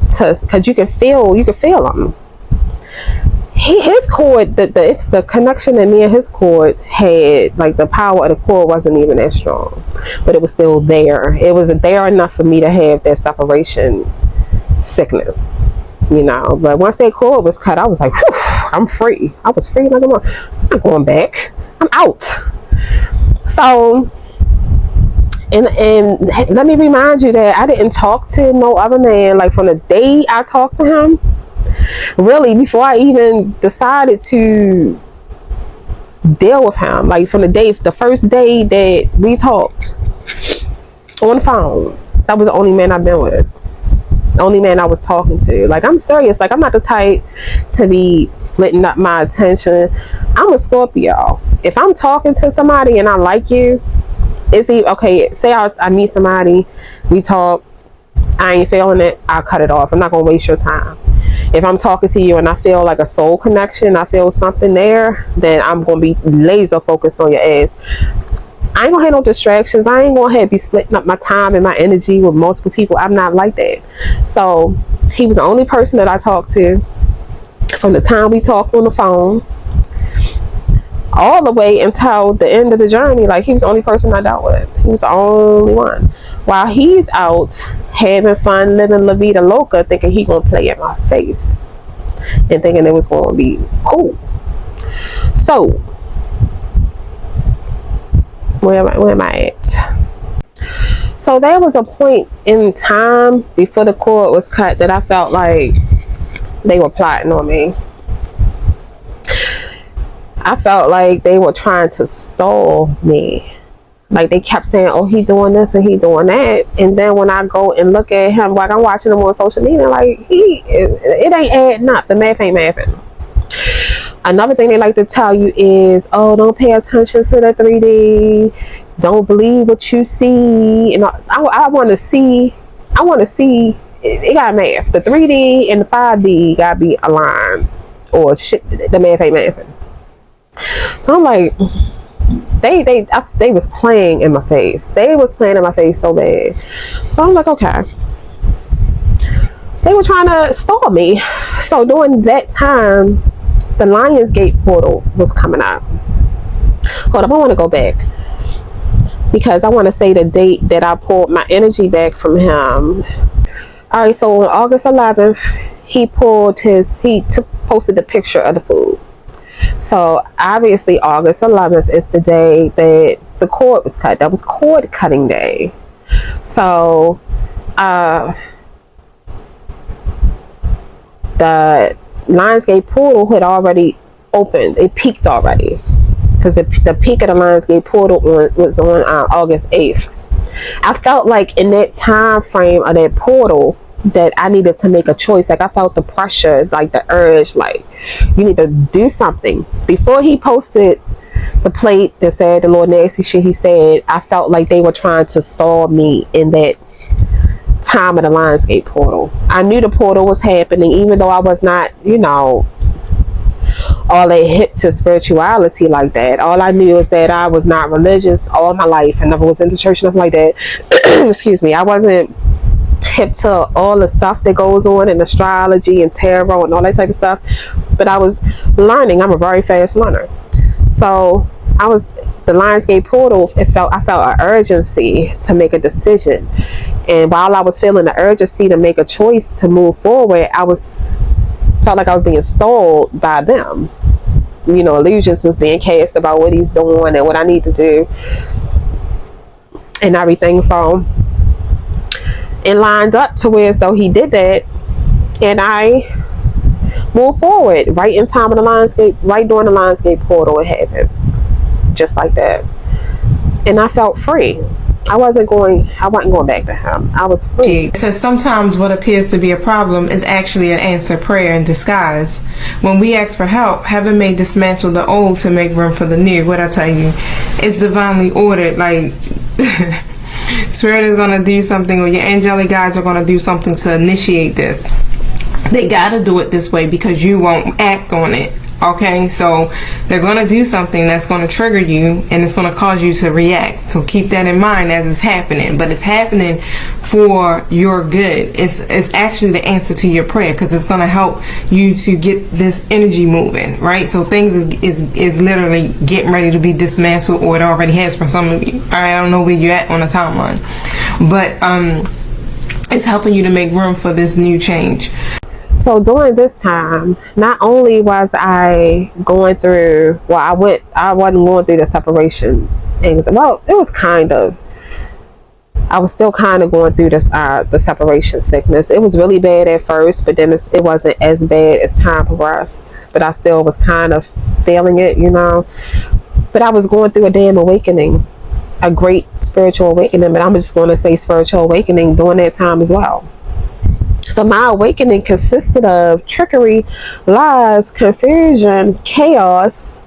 A: because you can feel them. His cord, it's the connection that me and his cord had, like, the power of the cord wasn't even as strong, but it was still there. It was there enough for me to have that separation sickness, but once that cord was cut, I was like, whew, I'm free. I was free. Like, I'm not going back. I'm out. So, and let me remind you that I didn't talk to no other man, like, from the day I talked to him, really, before I even decided to deal with him. Like, from the first day that we talked on the phone, that was the only man I've been with. The only man I was talking to. Like, I'm serious. Like, I'm not the type to be splitting up my attention. I'm a Scorpio. If I'm talking to somebody and I like you, it's okay. Say I meet somebody, we talk, I ain't feeling it, I'll cut it off. I'm not gonna waste your time. If I'm talking to you and I feel like a soul connection, I feel something there, then I'm gonna be laser focused on your ass. I ain't gonna have no distractions. I ain't gonna be splitting up my time and my energy with multiple people. I'm not like that. So he was the only person that I talked to from the time we talked on the phone all the way until the end of the journey. Like, he was the only person I dealt with. He was the only one. While he's out having fun, living La Vida Loca, thinking he gonna play in my face and thinking it was gonna be cool. So where am I at? So there was a point in time before the cord was cut that I felt like they were plotting on me. I felt like they were trying to stall me. Like, they kept saying, oh, he doing this and he doing that. And then when I go and look at him, like, I'm watching him on social media, like, it ain't adding up. The math ain't mathing. Another thing they like to tell you is, oh, don't pay attention to the 3D. Don't believe what you see. And I want to see. I want to see. It got math. The 3D and the 5D got to be aligned, or shit. The math ain't mathing. So I'm like, they was playing in my face. They was playing in my face so bad. So I'm like, okay. They were trying to stall me. So during that time, the Lionsgate portal was coming up. Hold up, I want to go back because I want to say the date that I pulled my energy back from him. All right, so on August 11th, he posted the picture of the food. So obviously August 11th is the day that the cord was cut. That was cord cutting day. So the Lionsgate portal had already opened. It peaked already, because the peak of the Lionsgate portal was on August 8th. I felt like in that time frame of that portal that I needed to make a choice. Like I felt the pressure, like the urge, like you need to do something. Before he posted the plate that said the Lord nasty shit he said, I felt like they were trying to stall me in that time of the Lionsgate portal. I knew the portal was happening, even though I was not, all that hip to spirituality like that. All I knew is that I was not religious all my life and never was into church, nothing like that. Excuse me. I wasn't hip to all the stuff that goes on in astrology and tarot and all that type of stuff, but I was learning. I'm a very fast learner. So the Lionsgate portal, I felt an urgency to make a decision. And while I was feeling the urgency to make a choice to move forward, felt like I was being stalled by them. Illusions was being cast about what he's doing and what I need to do and everything. So it lined up to where as though he did that, and I moved forward right in time of the Lionsgate, right during the Lionsgate portal. It happened just like that, and I felt free. I wasn't going back to him. I was free.
B: It says sometimes what appears to be a problem is actually an answered prayer in disguise. When we ask for help, heaven may dismantle the old to make room for the new. What I tell you, it's divinely ordered. Like Spirit is going to do something, or your angelic guides are going to do something to initiate this. They got to do it this way because you won't act on it. Okay, so they're going to do something that's going to trigger you, and it's going to cause you to react. So keep that in mind as it's happening. But it's happening for your good. It's actually the answer to your prayer, because it's going to help you to get this energy moving, right? So things is literally getting ready to be dismantled, or it already has for some of you. I don't know where you're at on the timeline, but it's helping you to make room for this new change.
A: So during this time, not only was I going through, I wasn't going through the separation things. Well, it was I was still kind of going through this, the separation sickness. It was really bad at first, but then it wasn't as bad as time progressed. But I still was kind of feeling it, But I was going through a damn awakening, a great spiritual awakening. But I'm just going to say spiritual awakening during that time as well. So my awakening consisted of trickery, lies, confusion, chaos.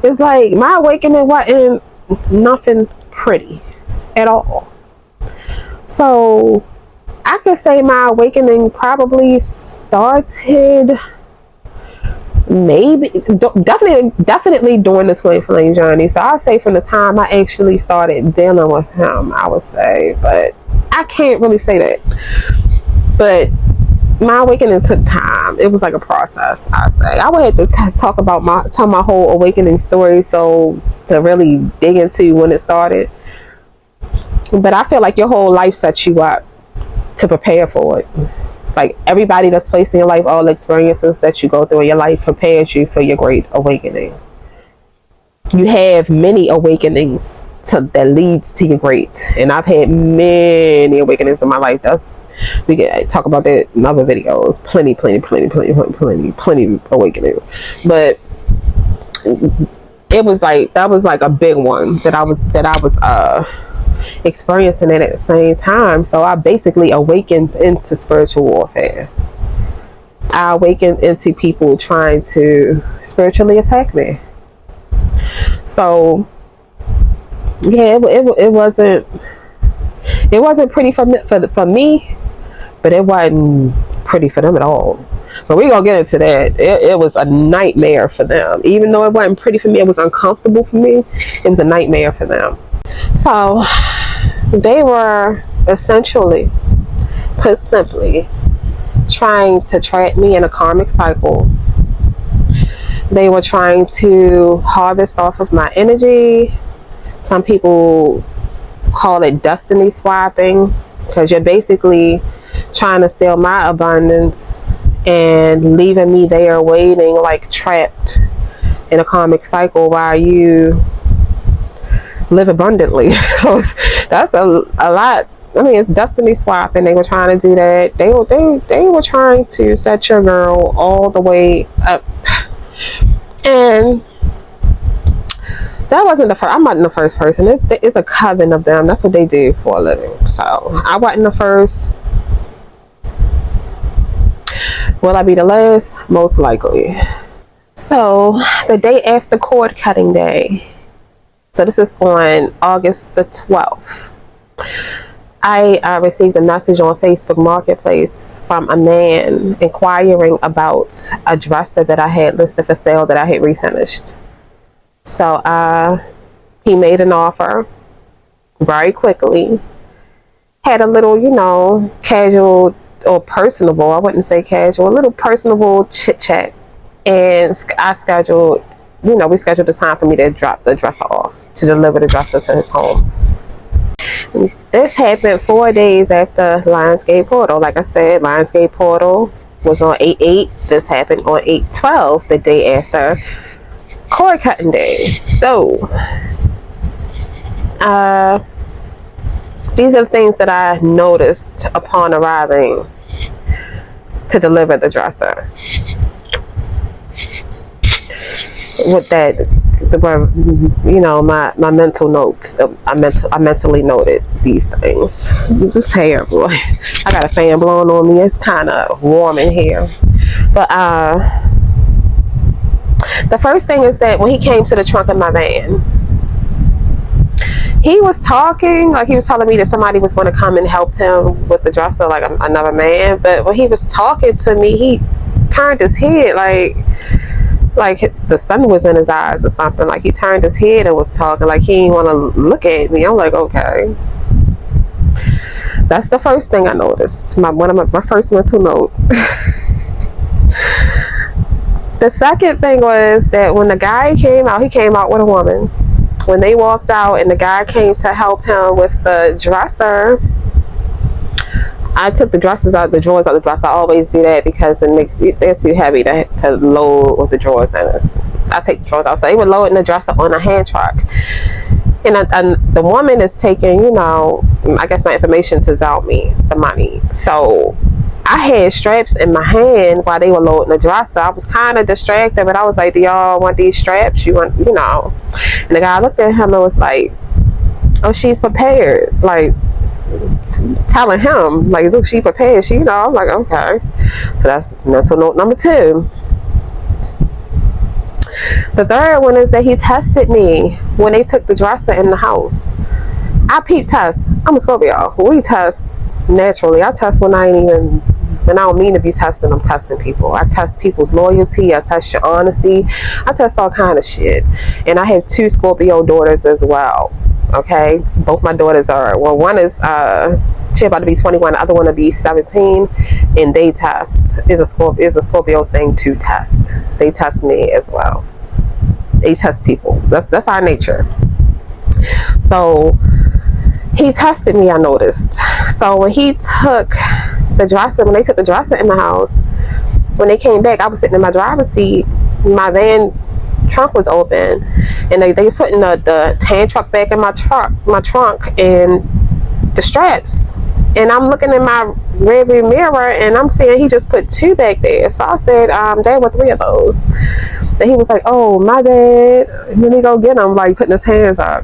A: It's like my awakening wasn't nothing pretty at all. So I could say my awakening probably started definitely during the twin flame journey. So I'll say from the time I actually started dealing with him, I would say, but I can't really say that. But my awakening took time. It was like a process, I say. I would have to talk about my whole awakening story, so to really dig into when it started. But I feel like your whole life sets you up to prepare for it. Like everybody that's placed in your life, all the experiences that you go through in your life prepares you for your great awakening. You have many awakenings that leads to your great, and I've had many awakenings in my life. We can talk about that in other videos. Plenty awakenings. But it was like that was like a big one that I was experiencing it at the same time. So I basically awakened into spiritual warfare. I awakened into people trying to spiritually attack me. So yeah, it wasn't pretty for me, but it wasn't pretty for them at all. But we gonna get into that. It was a nightmare for them. Even though it wasn't pretty for me, it was uncomfortable for me. It was a nightmare for them. So they were essentially, put simply, trying to trap me in a karmic cycle. They were trying to harvest off of my energy. Some people call it destiny swapping, because you're basically trying to steal my abundance and leaving me there waiting, like trapped in a karmic cycle while you live abundantly. So that's a lot. I mean, it's destiny swapping. They were trying to do that. They were trying to set your girl all the way up. And that wasn't the first. I'm not the first person. It's a coven of them. That's what they do for a living. So I wasn't the first. Will I be the last? Most likely. So the day after cord cutting day, so this is on August the 12th, I received a message on Facebook Marketplace from a man inquiring about a dresser that I had listed for sale that I had refinished. So he made an offer very quickly. Had a little, casual or personable, I wouldn't say casual, a little personable chit chat. And I scheduled, we scheduled the time for me to drop the dresser off, to deliver the dresser to his home. This happened 4 days after Lionsgate Portal. Like I said, Lionsgate Portal was on 8/8. This happened on 8/12, the day after cord cutting day. So these are the things that I noticed upon arriving to deliver the dresser. With that, my mental notes. I mentally noted these things. This hair, boy, I got a fan blowing on me. It's kind of warm in here. But the first thing is that when he came to the trunk of my van, he was talking, like he was telling me that somebody was going to come and help him with the dresser, like another man. But when he was talking to me, he turned his head like the sun was in his eyes or something. Like he turned his head and was talking like he didn't want to look at me. I'm like, okay. That's the first thing I noticed. My first mental note. The second thing was that when the guy came out, he came out with a woman. When they walked out and the guy came to help him with the dresser, I took the drawers out of the dresser. I always do that because they're too heavy to load with the drawers in it. I take the drawers out. So they were loading the dresser on a hand truck. And the woman is taking, I guess my information to sell me the money. So I had straps in my hand while they were loading the dresser. I was kind of distracted, but I was like, do y'all want these straps? You want, And the guy looked at him and was like, oh, she's prepared. Like, telling him, like, look, she prepared. I'm like, okay. So that's mental note number 2. The third one is that he tested me when they took the dresser in the house. I peep test. I'm a Scorpio. We test naturally. I test when I don't mean to be testing. I'm testing people. I test people's loyalty. I test your honesty. I test all kind of shit. And I have 2 Scorpio daughters as well. Okay, both my daughters are, one is she about to be 21, the other one to be 17, and they test. Is a Scorpio thing to test. They test me as well. They test people. That's our nature. So he tested me, I noticed. So when they took the dresser in the house, when they came back, I was sitting in my driver's seat. My van trunk was open, and they were putting the hand truck back in my trunk and the straps, and I'm looking in my rearview mirror and I'm seeing he just put 2 back there. So I said, there were 3 of those. And he was like, oh, my bad, let me go get him, like putting his hands up.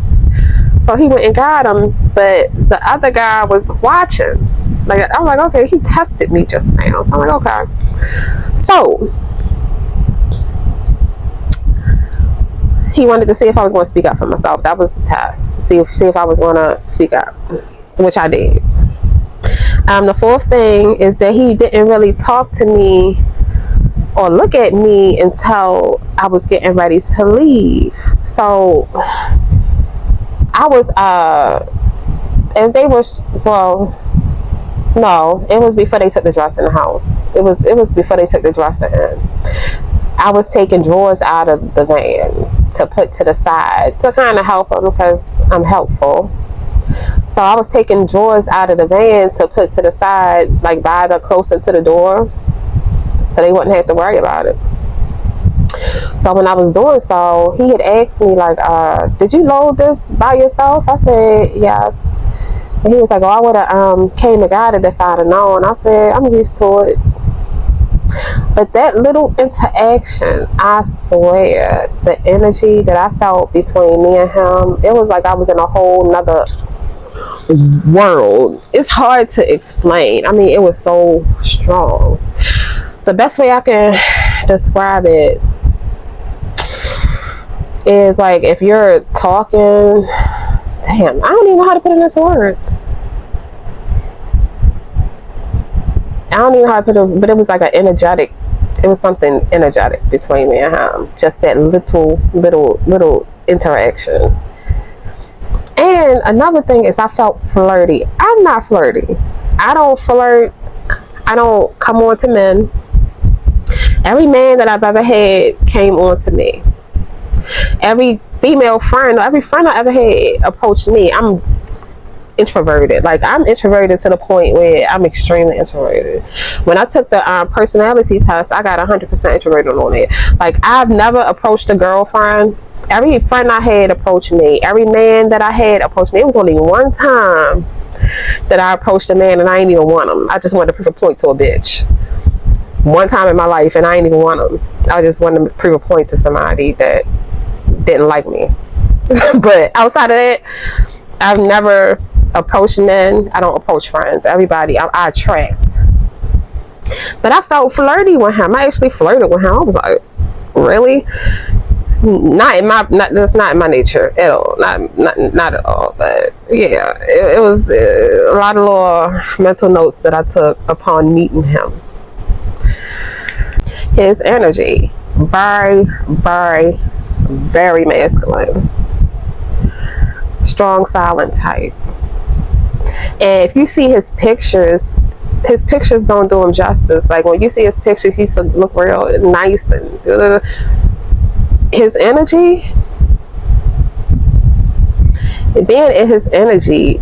A: So he went and got him, but the other guy was watching. Like, I'm like, okay, he tested me just now. So I'm like, okay. So he wanted to see if I was going to speak up for myself. That was the test. See if I was going to speak up, which I did. The fourth thing is that he didn't really talk to me or look at me until I was getting ready to leave. So I was, as they were, well, no, it was before they took the dresser in the house. It was before they took the dresser in. I was taking drawers out of the van to put to the side to kind of help them because I'm helpful. So I was taking drawers out of the van to put to the side, like by the closer to the door, so they wouldn't have to worry about it. So when I was doing so, he had asked me like, did you load this by yourself? I said, yes. And he was like, oh, I would have came and got it if I'd have known. I said, I'm used to it. But that little interaction, I swear, the energy that I felt between me and him, it was like I was in a whole nother world. It's hard to explain. I mean, it was so strong. The best way I can describe it is like if you're talking, damn, I don't even know how to put it into words. I don't even know how to put it, but it was like an energetic, it was something energetic between me and him. Just that little interaction. And another thing is I felt flirty. I'm not flirty. I don't flirt. I don't come on to men. Every man that I've ever had came on to me. Every female friend, every friend I ever had approached me. I'm introverted. Like I'm introverted to the point where I'm extremely introverted. When I took the personality test, I got 100% introverted on it. Like I've never approached a girlfriend. Every friend I had approached me. Every man that I had approached me. It was only one time that I approached a man and I ain't even want him. I just wanted to prove a point to a bitch. One time in my life and I ain't even want him. I just wanted to prove a point to somebody that didn't like me. But outside of that, I've never approached men. I don't approach friends. Everybody I attract. But I felt flirty with him. I actually flirted with him. I was like, really? That's not in my nature at all. Not at all. But yeah, it was a lot of little mental notes that I took upon meeting him. His energy, very, very, very masculine. Strong, silent type. And if you see his pictures don't do him justice. Like when you see his pictures, he look real nice and his energy, being in his energy,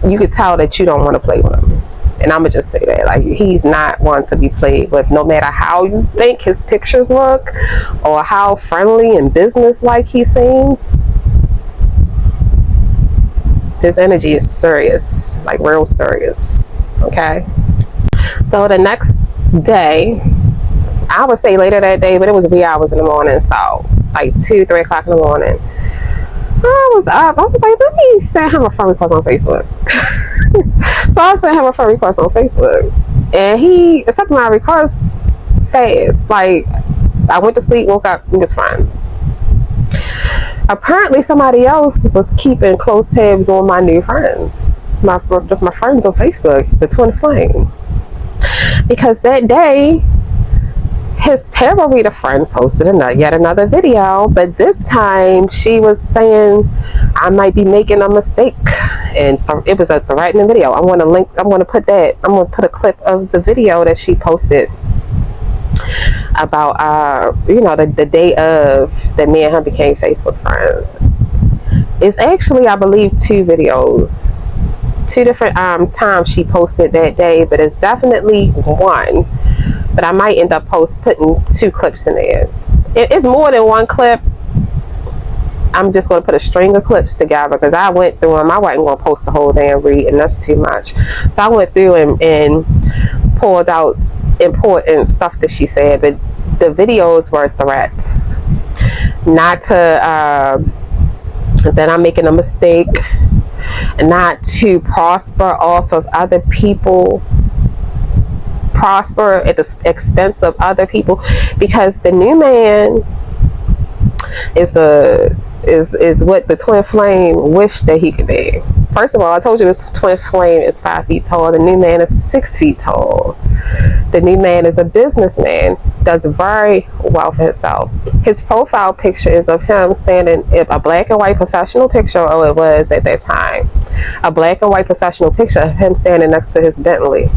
A: you could tell that you don't want to play with him. And I'm gonna just say that, like, he's not one to be played with, no matter how you think his pictures look or how friendly and business-like he seems. His energy is serious, like real serious. Okay. So the next day, I would say later that day, but it was wee hours in the morning, so like 2-3 o'clock in the morning. I was up. I was like, let me send him a friend request on Facebook. So I sent him a friend request on Facebook, and he accepted my request fast. Like I went to sleep, woke up, we was friends. Apparently, somebody else was keeping close tabs on my new friends, my friends on Facebook, the Twin Flame, because that day, his tarot reader friend posted yet another video, but this time she was saying I might be making a mistake, and it was a threatening video. I'm going to put a clip of the video that she posted about the day of that me and him became Facebook friends. It's actually, I believe, 2 videos, 2 different times she posted that day, but it's definitely one. But I might end up putting 2 clips in there. It's more than 1 clip. I'm just going to put a string of clips together because I went through them. I wasn't going to post the whole damn read, and that's too much. So I went through and pulled out important stuff that she said, but the videos were threats. Not to, that I'm making a mistake, not to prosper off of other people prosper at the expense of other people, because the new man is what the twin flame wished that he could be. First of all, I told you this twin flame is 5 feet tall. The new man is 6 feet tall. The new man is a businessman, does very well for himself. His profile picture is of him standing, a black and white professional picture, or it was at that time, a black and white professional picture of him standing next to his Bentley.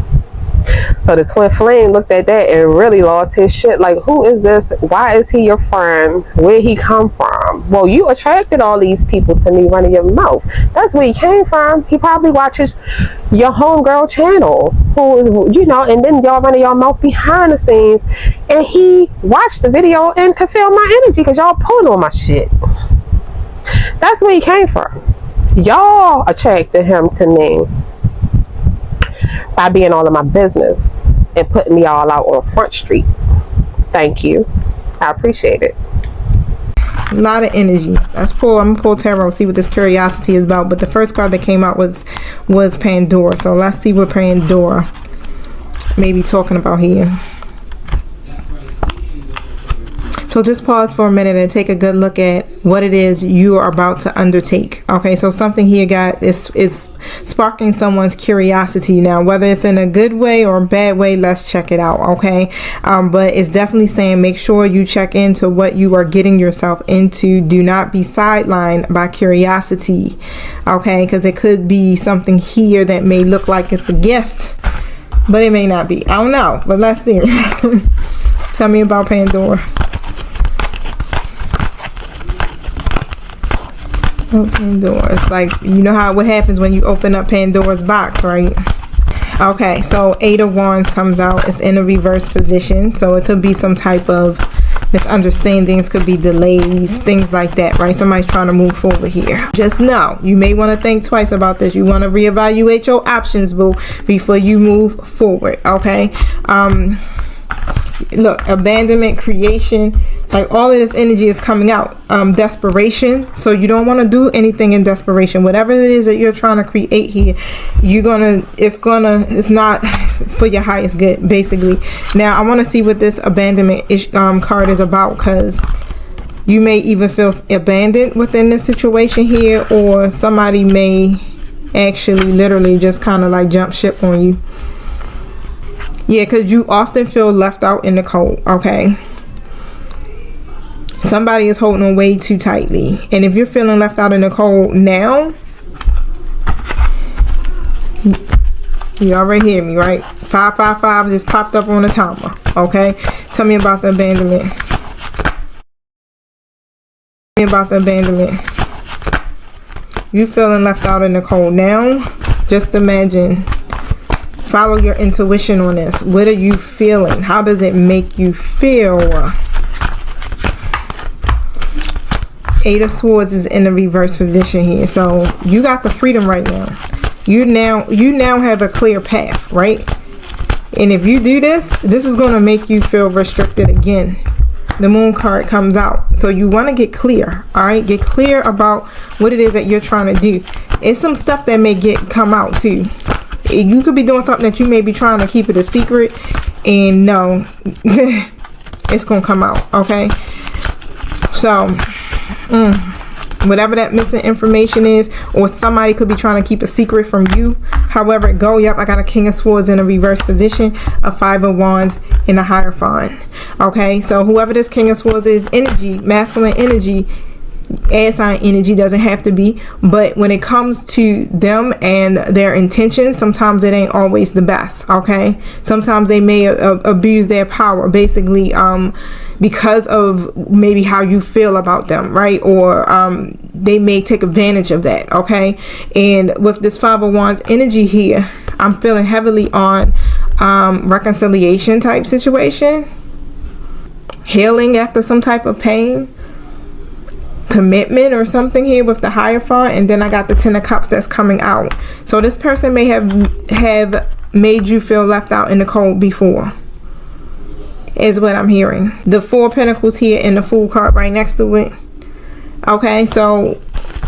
A: So the twin flame looked at that and really lost his shit. Like, who is this? Why is he your friend? Where he come from? Well, you attracted all these people to me running your mouth. That's where he came from. He probably watches your homegirl channel, who is, and then y'all running your mouth behind the scenes, and he watched the video and could feel my energy because y'all pulling on my shit. That's where he came from. Y'all attracted him to me by being all in my business and putting me all out on Front Street. Thank you. I appreciate it.
B: A lot of energy. I'm gonna pull tarot, see what this curiosity is about. But the first card that came out was Pandora. So let's see what Pandora may be talking about here. So just pause for a minute and take a good look at what it is you are about to undertake. Okay, so something here, guys, is sparking someone's curiosity. Now, whether it's in a good way or a bad way, let's check it out. Okay, but it's definitely saying make sure you check into what you are getting yourself into. Do not be sidelined by curiosity. Okay, because it could be something here that may look like it's a gift, but it may not be. I don't know, but let's see. Tell me about Pandora. Pandora. It's like, what happens when you open up Pandora's box, right? Okay, so 8 of Wands comes out. It's in a reverse position, so it could be some type of misunderstandings, could be delays, things like that, right? Somebody's trying to move forward here. Just know, you may want to think twice about this. You want to reevaluate your options, boo, before you move forward. Okay, look, abandonment, creation, like all of this energy is coming out. Desperation. So you don't want to do anything in desperation. Whatever it is that you're trying to create here, it's not for your highest good, basically. Now I want to see what this abandonment card is about, because you may even feel abandoned within this situation here, or somebody may actually literally just kind of like jump ship on you. Yeah, because you often feel left out in the cold. Okay, somebody is holding on way too tightly, and if you're feeling left out in the cold now, you already hear me, right? 555 just popped up on the timer. Okay, tell me about the abandonment. Tell me about the abandonment. You feeling left out in the cold now? Just imagine. Follow your intuition on this. What are you feeling? How does it make you feel? 8 of Swords is in the reverse position here. So you got the freedom right now. You now have a clear path, right? And if you do this is going to make you feel restricted again. The Moon card comes out. So you want to get clear. All right, get clear about what it is that you're trying to do. It's some stuff that may come out too. You could be doing something that you may be trying to keep it a secret, and no, it's gonna come out. Okay, so whatever that missing information is, or somebody could be trying to keep a secret from you, however it go. Yep, I got a King of Swords in a reverse position, a 5 of Wands in a Hierophant. Okay, so whoever this King of Swords is, energy, masculine energy, air sign energy, doesn't have to be, but when it comes to them and their intentions, sometimes it ain't always the best. Okay, sometimes they may abuse their power, basically, because of maybe how you feel about them, right? Or they may take advantage of that. Okay, and with this 5 of Wands energy here, I'm feeling heavily on reconciliation type situation, healing after some type of pain, commitment or something here with the Hierophant. And then I got the 10 of Cups that's coming out. So this person may have made you feel left out in the cold before, is what I'm hearing. The 4 of Pentacles here and the Fool card right next to it. Okay, so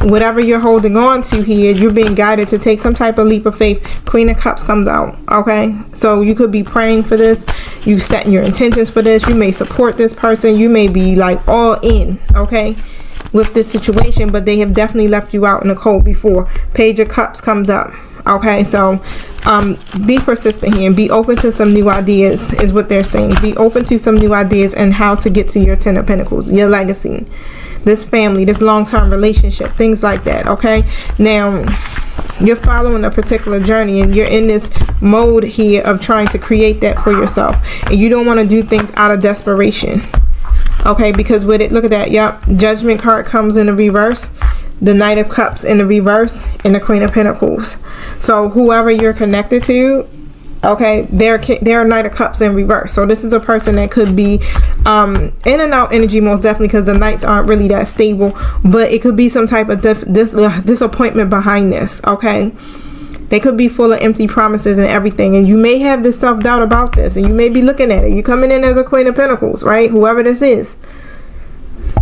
B: whatever you're holding on to here, you're being guided to take some type of leap of faith. Queen of Cups comes out, okay? So you could be praying for this. You setting your intentions for this. You may support this person. You may be like all in, okay, with this situation, but they have definitely left you out in the cold before. Page of Cups comes up, okay? So be persistent here and be open to some new ideas is what they're saying. Be open to some new ideas and how to get to your 10 of Pentacles, your legacy, this family, this long-term relationship, things like that, okay? Now, you're following a particular journey and you're in this mode here of trying to create that for yourself, and you don't want to do things out of desperation, okay? Because with it, look at that, yep, Judgment card comes in the reverse, the Knight of Cups in the reverse, and the Queen of Pentacles. So whoever you're connected to, okay, they're Knight of Cups in reverse. So this is a person that could be in and out energy, most definitely, because the Knights aren't really that stable, but it could be some type of disappointment behind this, okay? They could be full of empty promises and everything, and you may have this self-doubt about this, and you may be looking at it. You're coming in as a Queen of Pentacles, right? Whoever this is.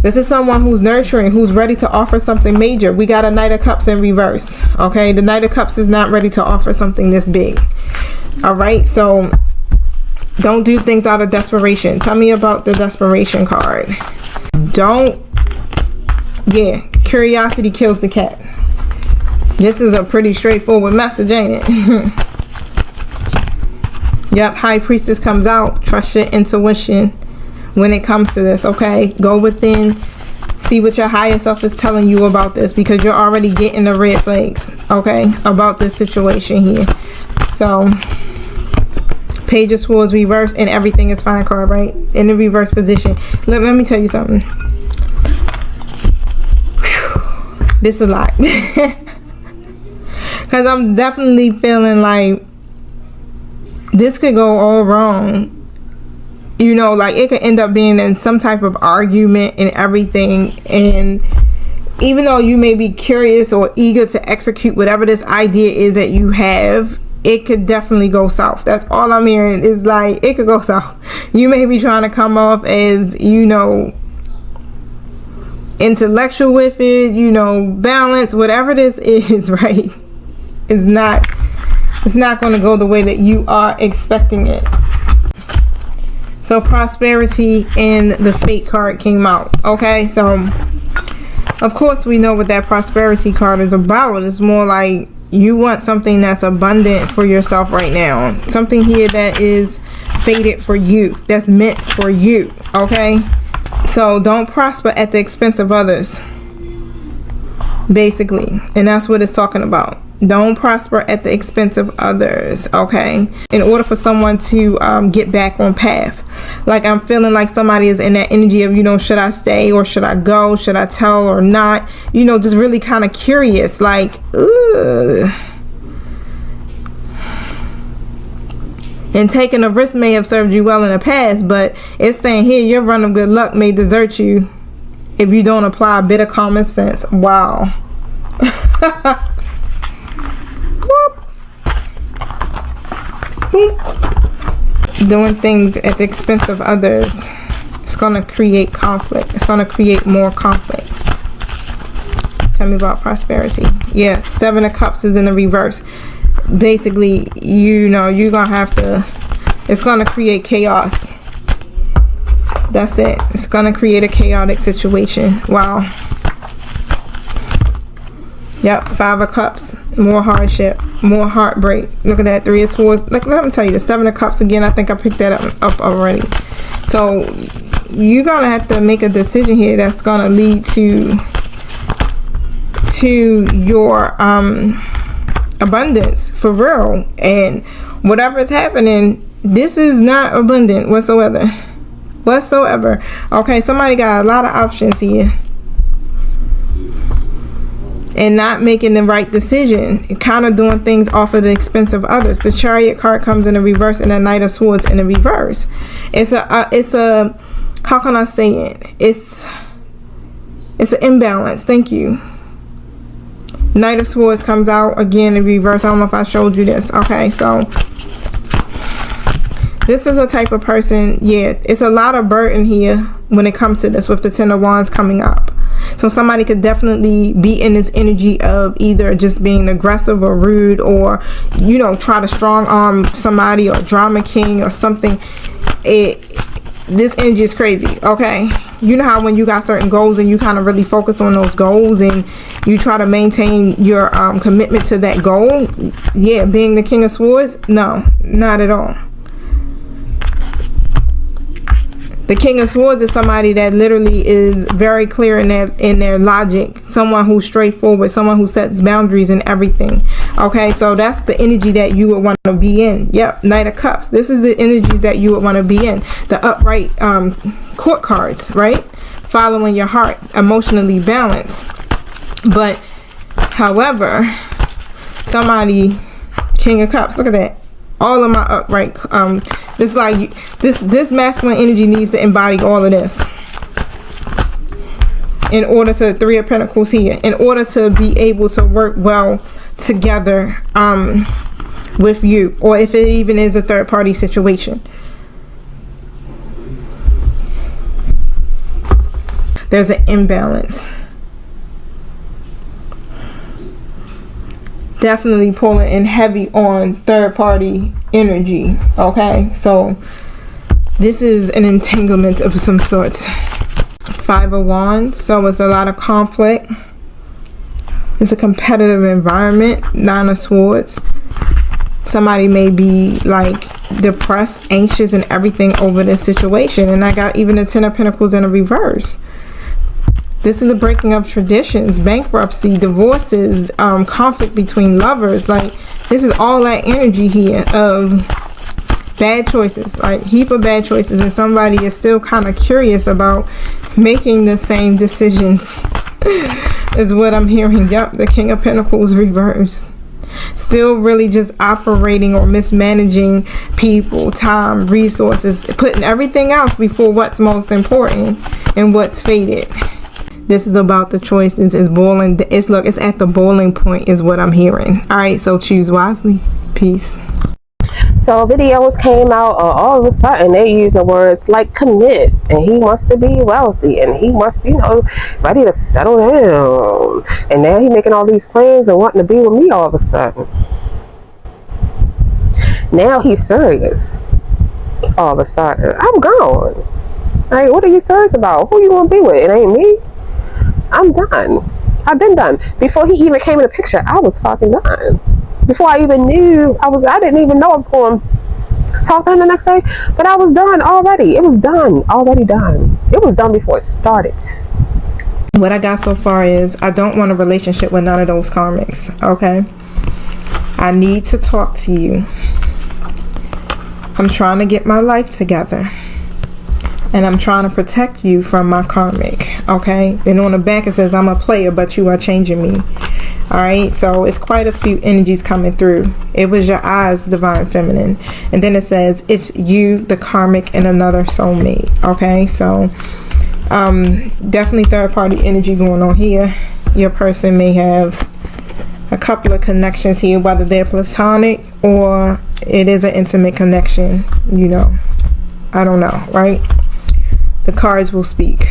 B: This is someone who's nurturing, who's ready to offer something major. We got a Knight of Cups in reverse, okay? The Knight of Cups is not ready to offer something this big. All right, so don't do things out of desperation. Tell me about the desperation card. Curiosity kills the cat. This is a pretty straightforward message, ain't it? Yep, High Priestess comes out. Trust your intuition when it comes to this, okay? Go within, see what your higher self is telling you about this, because you're already getting the red flags, okay, about this situation here. So, Page of Swords reverse, and everything is fine card, right? In the reverse position. Let me tell you something. Whew. This is a lot. Because I'm definitely feeling like this could go all wrong. You know, like it could end up being in some type of argument and everything. And even though you may be curious or eager to execute whatever this idea is that you have, it could definitely go south. That's all I'm hearing, is like it could go south. You may be trying to come off as, you know, intellectual with it, you know, balance, whatever this is, right? It's not going to go the way that you are expecting it. So prosperity and the Fate card came out, okay? So of course we know what that prosperity card is about. It's more like you want something that's abundant for yourself right now. Something here that is fated for you, that's meant for you, okay? So don't prosper at the expense of others, basically. And that's what it's talking about. Don't prosper at the expense of others, okay? In order for someone to get back on path. Like I'm feeling like somebody is in that energy of, you know, should I stay or should I go? Should I tell or not? You know, just really kind of curious, like, ugh. And taking a risk may have served you well in the past, but it's saying here your run of good luck may desert you if you don't apply a bit of common sense. Wow. Doing things at the expense of others, it's going to create conflict. It's going to create more conflict. Tell me about prosperity. Yeah, Seven of Cups is in the reverse. Basically, you know, you're going to have to, it's going to create chaos. That's it. It's going to create a chaotic situation. Wow. Yep, Five of Cups, more hardship, more heartbreak. Look at that, Three of Swords. Look, let me tell you, the Seven of Cups again. I think I picked that up already. So you're gonna have to make a decision here that's gonna lead to your abundance for real. And whatever is happening, this is not abundant whatsoever. Okay, somebody got a lot of options here and not making the right decision, kind of doing things off of the expense of others. The Chariot card comes in the reverse, and the Knight of Swords in the reverse. It's a how can I say it? It's an imbalance. Thank you. Knight of Swords comes out again in reverse. I don't know if I showed you this. Okay, so this is a type of person, yeah, it's a lot of burden here when it comes to this with the Ten of Wands coming up. So somebody could definitely be in this energy of either just being aggressive or rude, or, you know, try to strong arm somebody, or drama king or something. This energy is crazy, okay? You know how when you got certain goals and you kind of really focus on those goals and you try to maintain your commitment to that goal? Yeah, being the King of Swords? No, not at all. The King of Swords is somebody that literally is very clear in their logic. Someone who's straightforward. Someone who sets boundaries and everything. Okay, so that's the energy that you would want to be in. Yep, Knight of Cups. This is the energies that you would want to be in. The upright court cards, right? Following your heart. Emotionally balanced. But, however, somebody, King of Cups, look at that. All of my upright, this masculine energy needs to embody all of this in order to, Three of Pentacles here, in order to be able to work well together with you, or if it even is a third party situation. There's an imbalance. Definitely pulling in heavy on third party energy. Okay, so this is an entanglement of some sorts. Five of Wands, so it's a lot of conflict. It's a competitive environment. Nine of Swords. Somebody may be like depressed, anxious, and everything over this situation. And I got even the Ten of Pentacles in a reverse. This is a breaking of traditions, bankruptcy, divorces, conflict between lovers. Like, this is all that energy here of bad choices, like heap of bad choices. And somebody is still kind of curious about making the same decisions is what I'm hearing. Yep, the King of Pentacles reverse. Still really just operating or mismanaging people, time, resources, putting everything else before what's most important and what's fated. This is about the choices. It's boiling. It's at the boiling point is what I'm hearing. All right, so choose wisely. Peace.
A: So videos came out, all of a sudden they using words like commit, and he wants to be wealthy, and he must, you know, ready to settle down, and now he making all these plans and wanting to be with me all of a sudden. Now he's serious. All of a sudden, I'm gone. Like, what are you serious about? Who you want to be with? It ain't me. I'm done. I've been done. Before he even came in the picture, I was fucking done. Before I even knew, I didn't even know I was going to talk to him the next day, but I was done already. It was done. Already done. It was done before it started.
B: What I got so far is I don't want a relationship with none of those karmics, okay? I need to talk to you. I'm trying to get my life together. And I'm trying to protect you from my karmic, okay? And on the back it says, I'm a player, but you are changing me. Alright, so it's quite a few energies coming through. It was your eyes, divine feminine. And then it says, it's you, the karmic, and another soulmate. Okay, so definitely third party energy going on here. Your person may have a couple of connections here, whether they're platonic or it is an intimate connection, you know. I don't know, right? The cards will speak.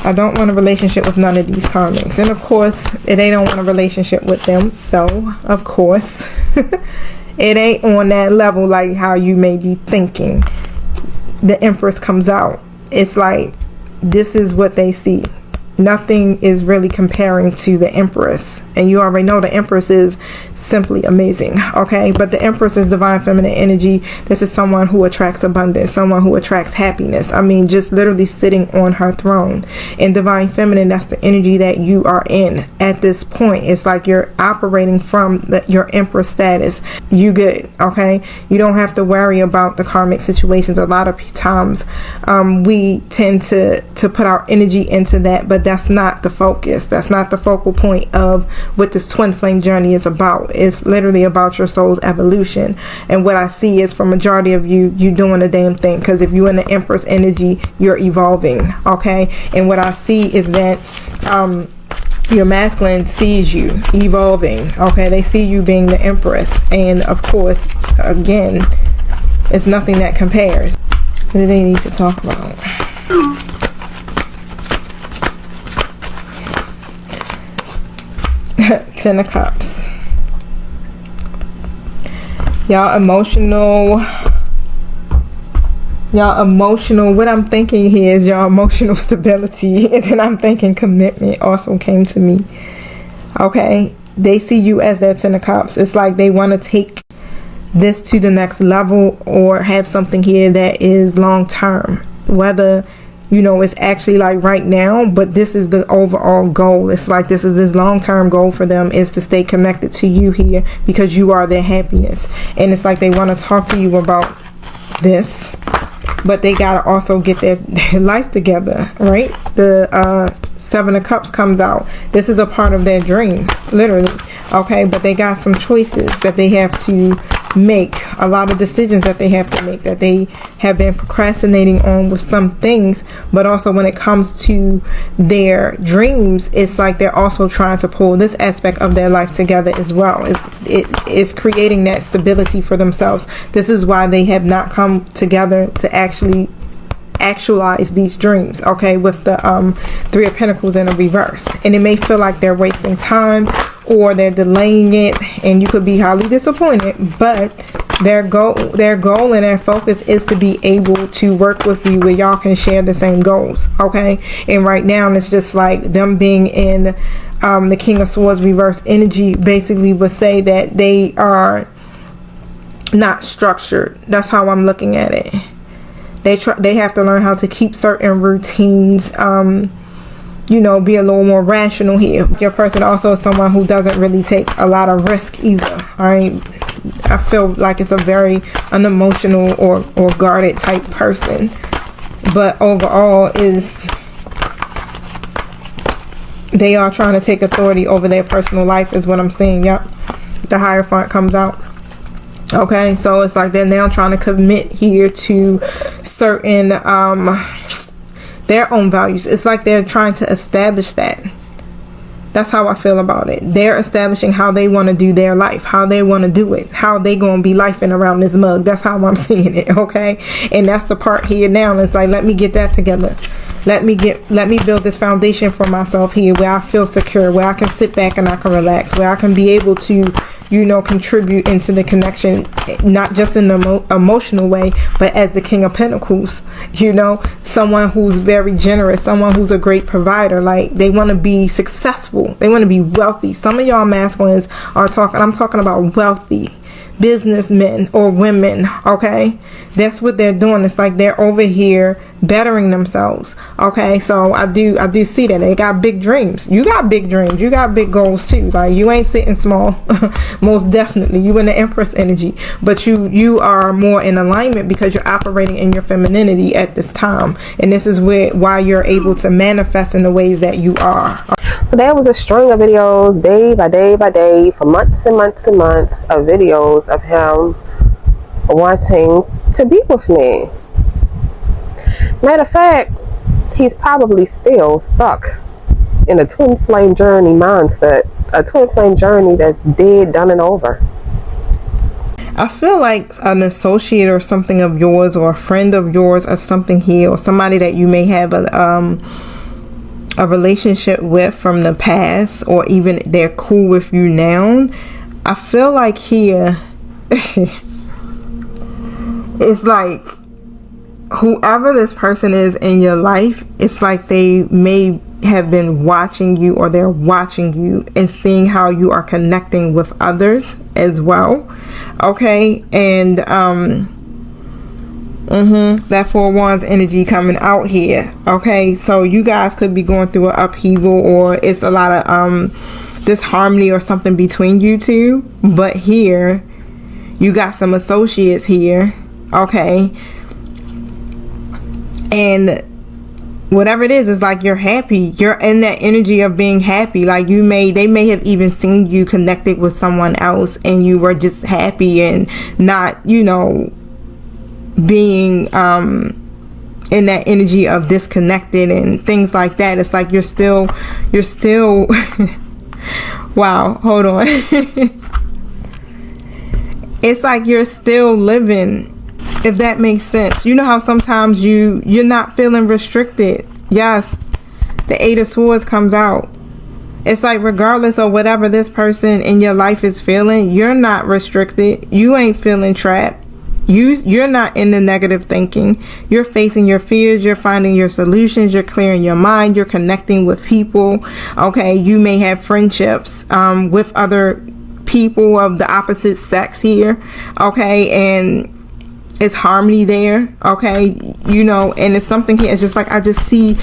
B: I don't want a relationship with none of these karmics. And of course, they don't want a relationship with them. So, of course, it ain't on that level like how you may be thinking. The Empress comes out. It's like, this is what they see. Nothing is really comparing to the Empress. And you already know the Empress is simply amazing, okay? But the Empress is divine feminine energy. This is someone who attracts abundance, someone who attracts happiness. I mean, just literally sitting on her throne. And divine feminine, that's the energy that you are in at this point. It's like you're operating from your Empress status. You good, okay? You don't have to worry about the karmic situations. A lot of times we tend to put our energy into that, but that's not the focus. That's not the focal point of what this twin flame journey is about. It's literally about your soul's evolution. And what I see is for majority of you doing the damn thing, because if you're in the Empress energy, you're evolving, okay? And what I see is that your masculine sees you evolving, okay? They see you being the Empress, and of course, again, it's nothing that compares. What do they need to talk about? Ten of Cups. Y'all emotional. What I'm thinking here is y'all emotional stability. And then I'm thinking commitment also came to me. Okay. They see you as their Ten of Cups. It's like they want to take this to the next level or have something here that is long term. Whether, you know, it's actually like right now, but this is the overall goal. It's like this long-term goal for them is to stay connected to you here because you are their happiness. And it's like they want to talk to you about this, but they got to also get their life together, right? The Seven of Cups comes out. This is a part of their dream, literally. Okay, but they got some choices that they have to make, a lot of decisions that they have to make, that they have been procrastinating on with some things. But also when it comes to their dreams, it's like they're also trying to pull this aspect of their life together as well. It's creating that stability for themselves. This is why they have not come together to actualize these dreams, okay, with the Three of Pentacles in a reverse. And it may feel like they're wasting time or they're delaying it, and you could be highly disappointed, but their goal and their focus is to be able to work with you where y'all can share the same goals, okay? And right now it's just like them being in the King of Swords reverse energy basically would say that they are not structured. That's how I'm looking at it. They have to learn how to keep certain routines, you know, be a little more rational here. Your person also is someone who doesn't really take a lot of risk either. Alright, I feel like it's a very unemotional or guarded type person, but overall is they are trying to take authority over their personal life is what I'm seeing. Yep, the Hierophant comes out. Okay, so it's like they're now trying to commit here to certain their own values. It's like they're trying to establish that. That's how I feel about it. They're establishing how they want to do their life, how they want to do it, how they gonna be lifing around this mug. That's how I'm seeing it, okay? And that's the part here now. It's like, let me get that together. Let me build this foundation for myself here where I feel secure, where I can sit back and I can relax, where I can be able to, you know, contribute into the connection, not just in the emotional way, but as the King of Pentacles, you know, someone who's very generous, someone who's a great provider. Like, they want to be successful, they want to be wealthy. Some of y'all masculines are talking, I'm talking about wealthy businessmen or women, okay? That's what they're doing. It's like they're over here bettering themselves, okay? So I do see that they got big dreams. You got big dreams, you got big goals too. Like, you ain't sitting small. Most definitely you in the Empress energy, but you are more in alignment because you're operating in your femininity at this time, and this is why you're able to manifest in the ways that you are.
A: So there was a string of videos day by day by day for months and months and months of videos of him wanting to be with me. Matter of fact, he's probably still stuck in a twin flame journey mindset, a twin flame journey that's dead, done and over.
B: I feel like an associate or something of yours, or a friend of yours or something here, or somebody that you may have a relationship with from the past, or even they're cool with you now. I feel like here it's like whoever this person is in your life, it's like they may have been watching you, or they're watching you and seeing how you are connecting with others as well, okay? And that Four of Wands energy coming out here, okay? So you guys could be going through an upheaval, or it's a lot of disharmony or something between you two. But here you got some associates here, okay? And whatever it is, it's like you're happy. You're in that energy of being happy. Like, they may have even seen you connected with someone else, and you were just happy and not, you know, being in that energy of disconnected and things like that. It's like you're still wow, hold on. It's like you're still living, if that makes sense. You know how sometimes you're not feeling restricted. Yes, the Eight of Swords comes out. It's like regardless of whatever this person in your life is feeling, you're not restricted. You ain't feeling trapped. You're not in the negative thinking. You're facing your fears. You're finding your solutions. You're clearing your mind. You're connecting with people. Okay, you may have friendships with other people of the opposite sex here. Okay, and it's harmony there. Okay, you know, and it's something here. It's just like I just see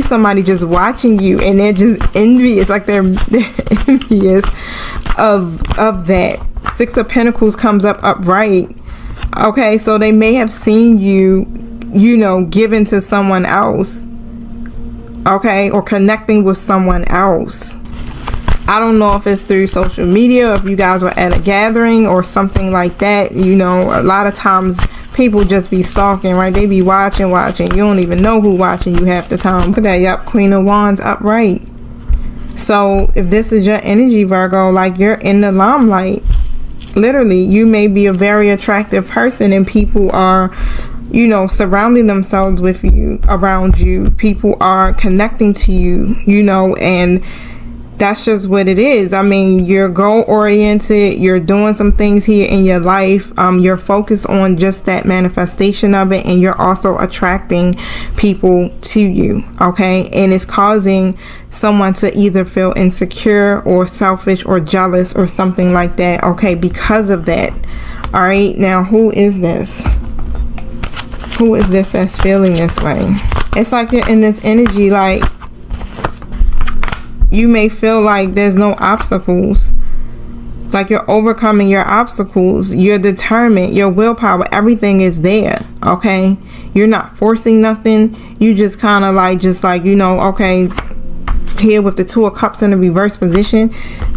B: somebody just watching you, and they're just envious. Like they're envious of that. Six of Pentacles comes up upright. Okay, so they may have seen you, you know, given to someone else, okay, or connecting with someone else. I don't know if it's through social media, if you guys were at a gathering or something like that. You know, a lot of times people just be stalking, right? They be watching. You don't even know who watching you half the time. Look at that, yep, Queen of Wands upright. So if this is your energy, Virgo, like you're in the limelight. Literally, you may be a very attractive person and people are, you know, surrounding themselves with you, around you. People are connecting to you, you know, and that's just what it is. I mean, you're goal oriented. You're doing some things here in your life. You're focused on just that manifestation of it, and you're also attracting people to you. Okay, and it's causing someone to either feel insecure or selfish or jealous or something like that. Okay, because of that. All right, now who is this? Who is this that's feeling this way? It's like you're in this energy, like you may feel like there's no obstacles, like you're overcoming your obstacles. You're determined, your willpower, everything is there. Okay, you're not forcing nothing. You just kind of like, you know, okay, here with the Two of Cups in the reverse position,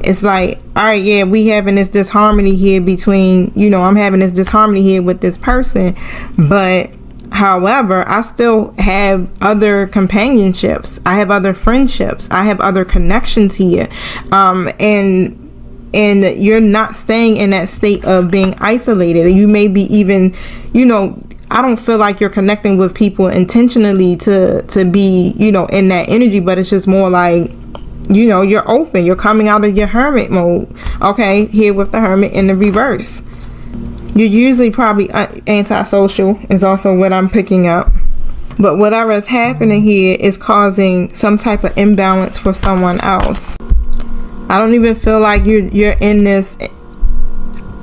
B: it's like, all right, yeah, we having this disharmony here between, you know, I'm having this disharmony here with this person, but however, I still have other companionships. I have other friendships. I have other connections here. And you're not staying in that state of being isolated. You may be even, you know, I don't feel like you're connecting with people intentionally to be, you know, in that energy, but it's just more like, you know, you're open. You're coming out of your hermit mode. Okay, here with the Hermit in the reverse. You're usually probably antisocial is also what I'm picking up. But whatever is happening here is causing some type of imbalance for someone else. I don't even feel like you're in this.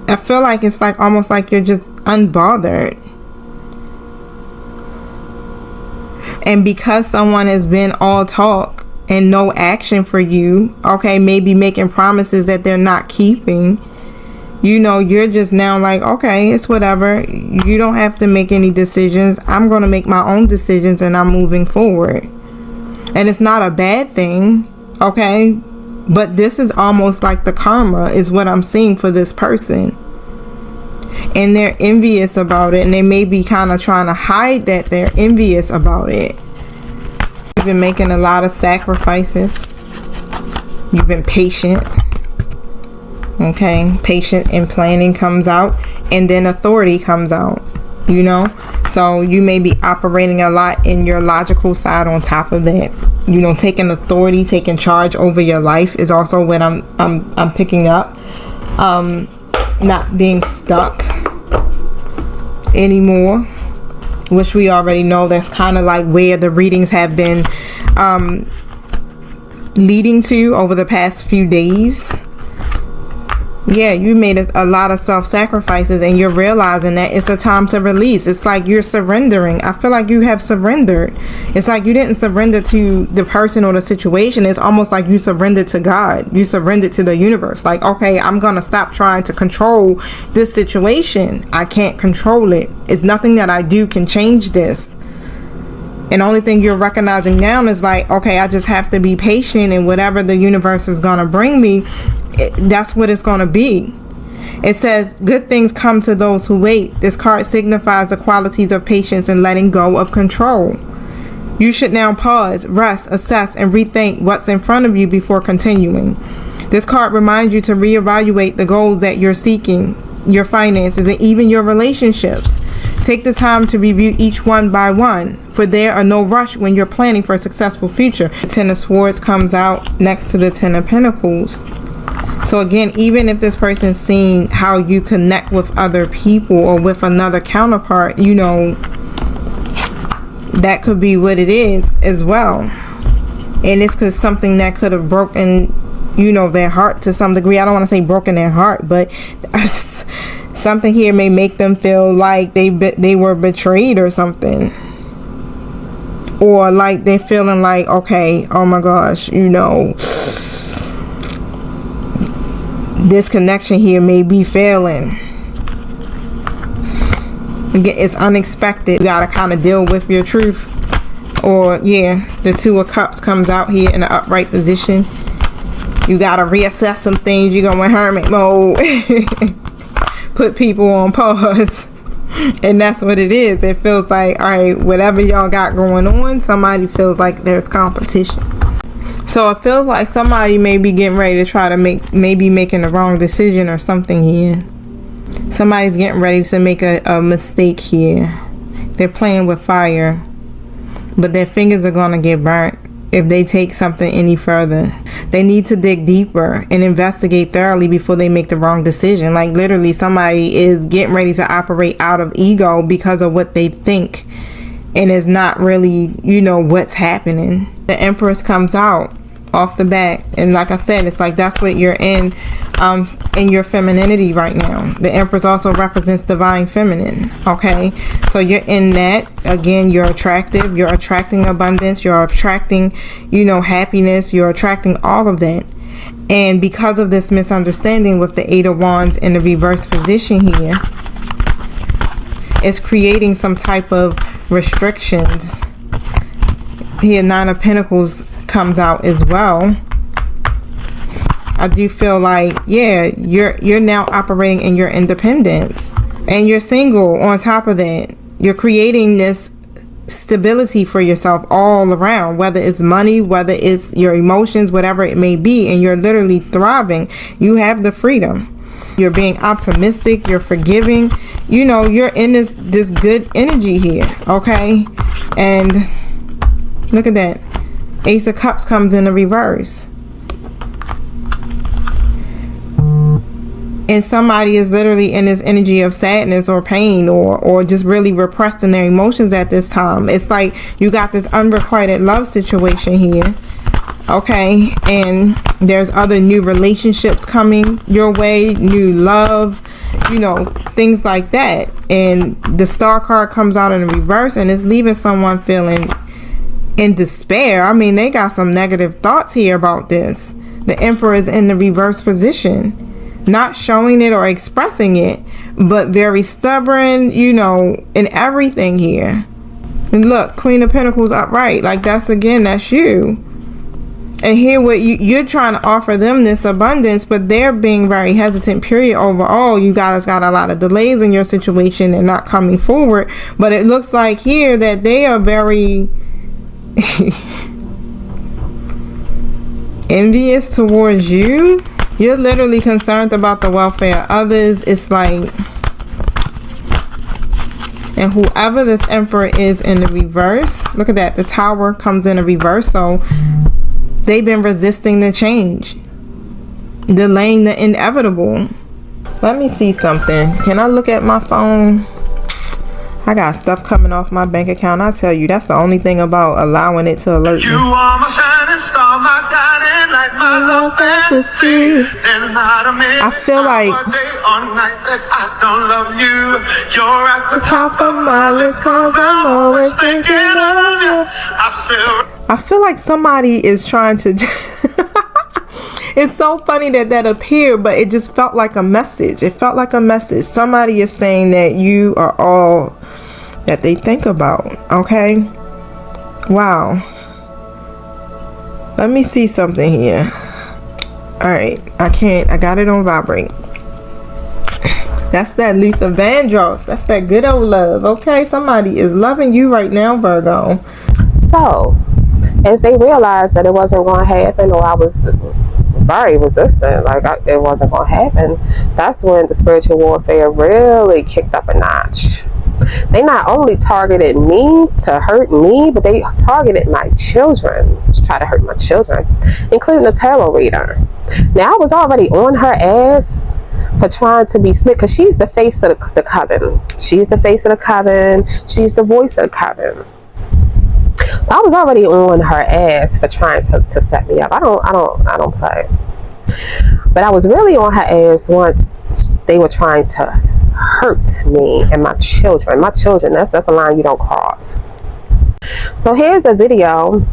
B: I feel like it's like almost like you're just unbothered. And because someone has been all talk and no action for you, okay, maybe making promises that they're not keeping, you know, you're just now like, okay, it's whatever. You don't have to make any decisions. I'm going to make my own decisions and I'm moving forward. And it's not a bad thing, okay? But this is almost like the karma is what I'm seeing for this person. And they're envious about it. And they may be kind of trying to hide that they're envious about it. You've been making a lot of sacrifices. You've been patient. Okay, patient and planning comes out, and then authority comes out, you know. So you may be operating a lot in your logical side on top of that. You know, taking authority, taking charge over your life is also what I'm picking up. Not being stuck anymore, which we already know that's kind of like where the readings have been leading to over the past few days. Yeah, you made a lot of self-sacrifices and you're realizing that it's a time to release. It's like you're surrendering. I feel like you have surrendered. It's like you didn't surrender to the person or the situation. It's almost like you surrendered to God. You surrendered to the universe. Like, okay, I'm going to stop trying to control this situation. I can't control it. It's nothing that I do can change this. And the only thing you're recognizing now is like, okay, I just have to be patient, and whatever the universe is going to bring me, that's what it's going to be. It says, good things come to those who wait. This card signifies the qualities of patience and letting go of control. You should now pause, rest, assess, and rethink what's in front of you before continuing. This card reminds you to reevaluate the goals that you're seeking, your finances, and even your relationships. Take the time to review each one by one, for there are no rush when you're planning for a successful future. The Ten of Swords comes out next to the Ten of Pentacles. So again, even if this person's seeing how you connect with other people or with another counterpart, you know, that could be what it is as well. And it's because something that could have broken, you know, their heart to some degree. I don't want to say broken their heart, but something here may make them feel like they were betrayed or something. Or like they're feeling like, okay, oh my gosh, you know, this connection here may be failing. Again, it's unexpected. You gotta kind of deal with your truth. Or yeah, the Two of Cups comes out here in the upright position. You gotta reassess some things. You go in hermit mode. Put people on pause. And that's what it is. It feels like, all right, whatever y'all got going on, somebody feels like there's competition. So it feels like somebody may be getting ready to try to maybe making the wrong decision or something here. Somebody's getting ready to make a mistake here. They're playing with fire, but their fingers are going to get burnt if they take something any further. They need to dig deeper and investigate thoroughly before they make the wrong decision. Like literally somebody is getting ready to operate out of ego because of what they think, and it's not really, you know, what's happening. The Empress comes out off the bat, and like I said, it's like that's what you're in your femininity right now. The Empress also represents divine feminine. Okay, so you're in that. Again, you're attractive, you're attracting abundance, you're attracting, you know, happiness, you're attracting all of that. And because of this misunderstanding with the Eight of Wands in the reverse position here, it's creating some type of restrictions here. Nine of Pentacles comes out as well. I do feel like, yeah, you're now operating in your independence, and you're single. On top of that, you're creating this stability for yourself all around, whether it's money, whether it's your emotions, whatever it may be, and you're literally thriving. You have the freedom. You're being optimistic, you're forgiving, you know, you're in this good energy here. Okay, and look at that. Ace of Cups comes in the reverse. And somebody is literally in this energy of sadness or pain, or just really repressed in their emotions at this time. It's like you got this unrequited love situation here. Okay, and there's other new relationships coming your way, new love, you know, things like that. And the Star card comes out in the reverse, and it's leaving someone feeling in despair. I mean, they got some negative thoughts here about this. The Emperor is in the reverse position, not showing it or expressing it, but very stubborn, you know, in everything here. And look, Queen of Pentacles upright. Like that's you. And here what you're trying to offer them this abundance, but they're being very hesitant, period. Overall, you guys got a lot of delays in your situation and not coming forward. But it looks like here that they are very envious towards you. You're literally concerned about the welfare of others. It's like, and whoever this Emperor is in the reverse, look at that, the Tower comes in a reverse. So they've been resisting the change, delaying the inevitable. Let me see something. Can I look at my phone? I got stuff coming off my bank account. I tell you, that's the only thing about allowing it to alert me.
C: You are my shining star, my guiding light, my love fantasy.
B: I feel like
C: I don't love you. You're at
B: the top of my list, cause I'm always thinking of you. I feel like somebody is trying to it's so funny that appeared, but it just felt like a message. It felt like a message. Somebody is saying that you are all that they think about. Okay, wow. Let me see something here. All right, I got it on vibrate. That's that Luther Vandross. That's that good old love. Okay, somebody is loving you right now, Virgo.
A: So as they realized that it wasn't going to happen, or I was very resistant, like it wasn't going to happen, that's when the spiritual warfare really kicked up a notch. They not only targeted me to hurt me, but they targeted my children to try to hurt my children, including the tarot reader. Now, I was already on her ass for trying to be slick, because she's the face of the coven. She's the face of the coven. She's the voice of the coven. So I was already on her ass for trying to set me up. I don't play. But I was really on her ass once they were trying to hurt me and my children. My children, that's a line you don't cross. So here's a video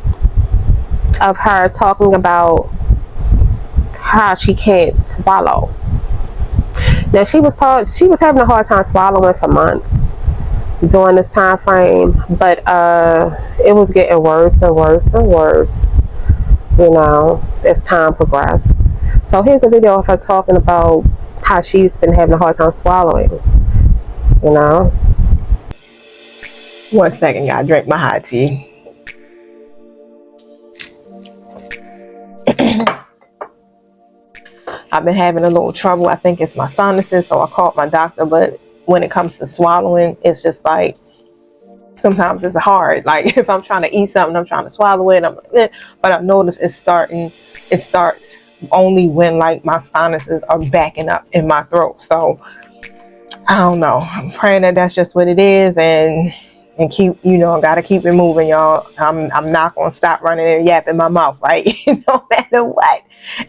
A: of her talking about how she can't swallow. Now, she was having a hard time swallowing for months during this time frame, but it was getting worse and worse and worse, you know, as time progressed. So here's a video of her talking about how she's been having a hard time swallowing, you know.
B: 1 second, y'all. Drink my hot tea. I've been having a little trouble. I think it's my sinuses, so I called my doctor. But when it comes to swallowing, it's just like, sometimes it's hard. Like if I'm trying to eat something, I'm trying to swallow it. I'm like, eh. But I've noticed it starts only when like my sinuses are backing up in my throat. So I don't know. I'm praying that that's just what it is, and keep, you know, gotta keep it moving, y'all. I'm not gonna stop running and yapping my mouth, right? No matter what.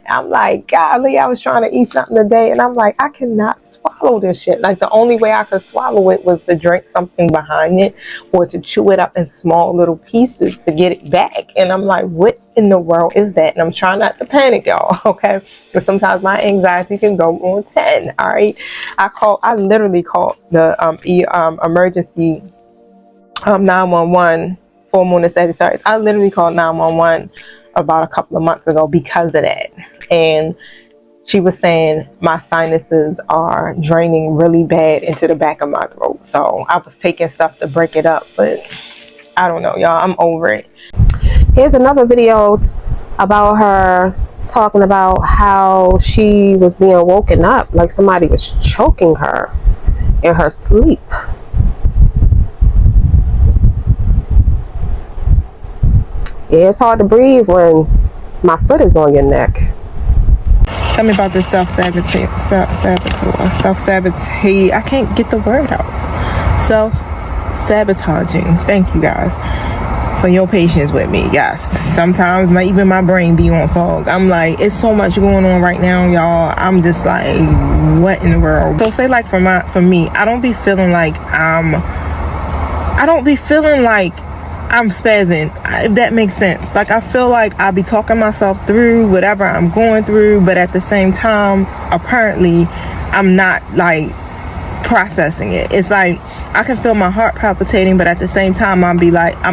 B: I'm like, golly, I was trying to eat something today, and I'm like, I cannot swallow this shit. Like the only way I could swallow it was to drink something behind it, or to chew it up in small little pieces to get it back. And I'm like, what in the world is that? And I'm trying not to panic, y'all, okay? But sometimes my anxiety can go on 10. All right, I literally called the emergency 911 full moon and Sagittarius. I literally called 911 about a couple of months ago because of that. And she was saying my sinuses are draining really bad into the back of my throat. So I was taking stuff to break it up, but I don't know, y'all. I'm over it.
A: Here's another video about her talking about how she was being woken up, like somebody was choking her in her sleep. Yeah, it's hard to breathe when my foot is on your neck.
B: Tell me about this self-sabotage. I can't get the word out. Self-sabotaging. Thank you guys for your patience with me. Yes, sometimes even my brain be on fog. I'm like, it's so much going on right now, y'all. I'm just like, what in the world? So say like for me, I don't be feeling like I'm spazzing, if that makes sense. Like I feel like I'll be talking myself through whatever I'm going through, but at the same time, apparently I'm not like processing it. It's like I can feel my heart palpitating, but at the same time I'm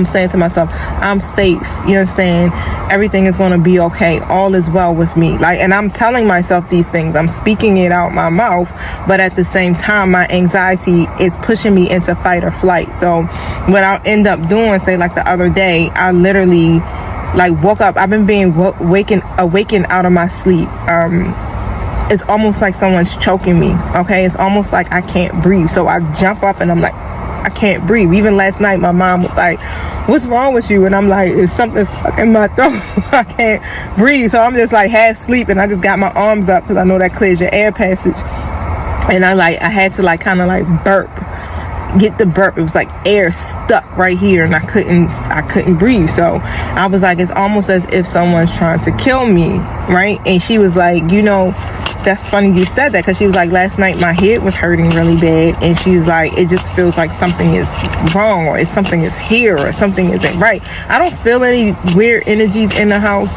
B: saying to myself, I'm safe, you understand? Everything is going to be okay. All is well with me. Like, and I'm telling myself these things, I'm speaking it out my mouth, but at the same time my anxiety is pushing me into fight or flight. So what I'll end up doing, say like the other day, I literally like woke up. I've been being awakened out of my sleep. It's almost like someone's choking me, okay? It's almost like I can't breathe. So I jump up and I'm like, I can't breathe. Even last night, my mom was like, what's wrong with you? And I'm like, it's something stuck in my throat. I can't breathe. So I'm just like half asleep, and I just got my arms up because I know that clears your air passage. And I had to like kind of like get the burp. It was like air stuck right here, and I couldn't breathe. So I was like, it's almost as if someone's trying to kill me, right? And she was like, you know, that's funny you said that, because she was like, last night my head was hurting really bad, and she's like, it just feels like something is wrong, or something is here, or something isn't right. I don't feel any weird energies in the house,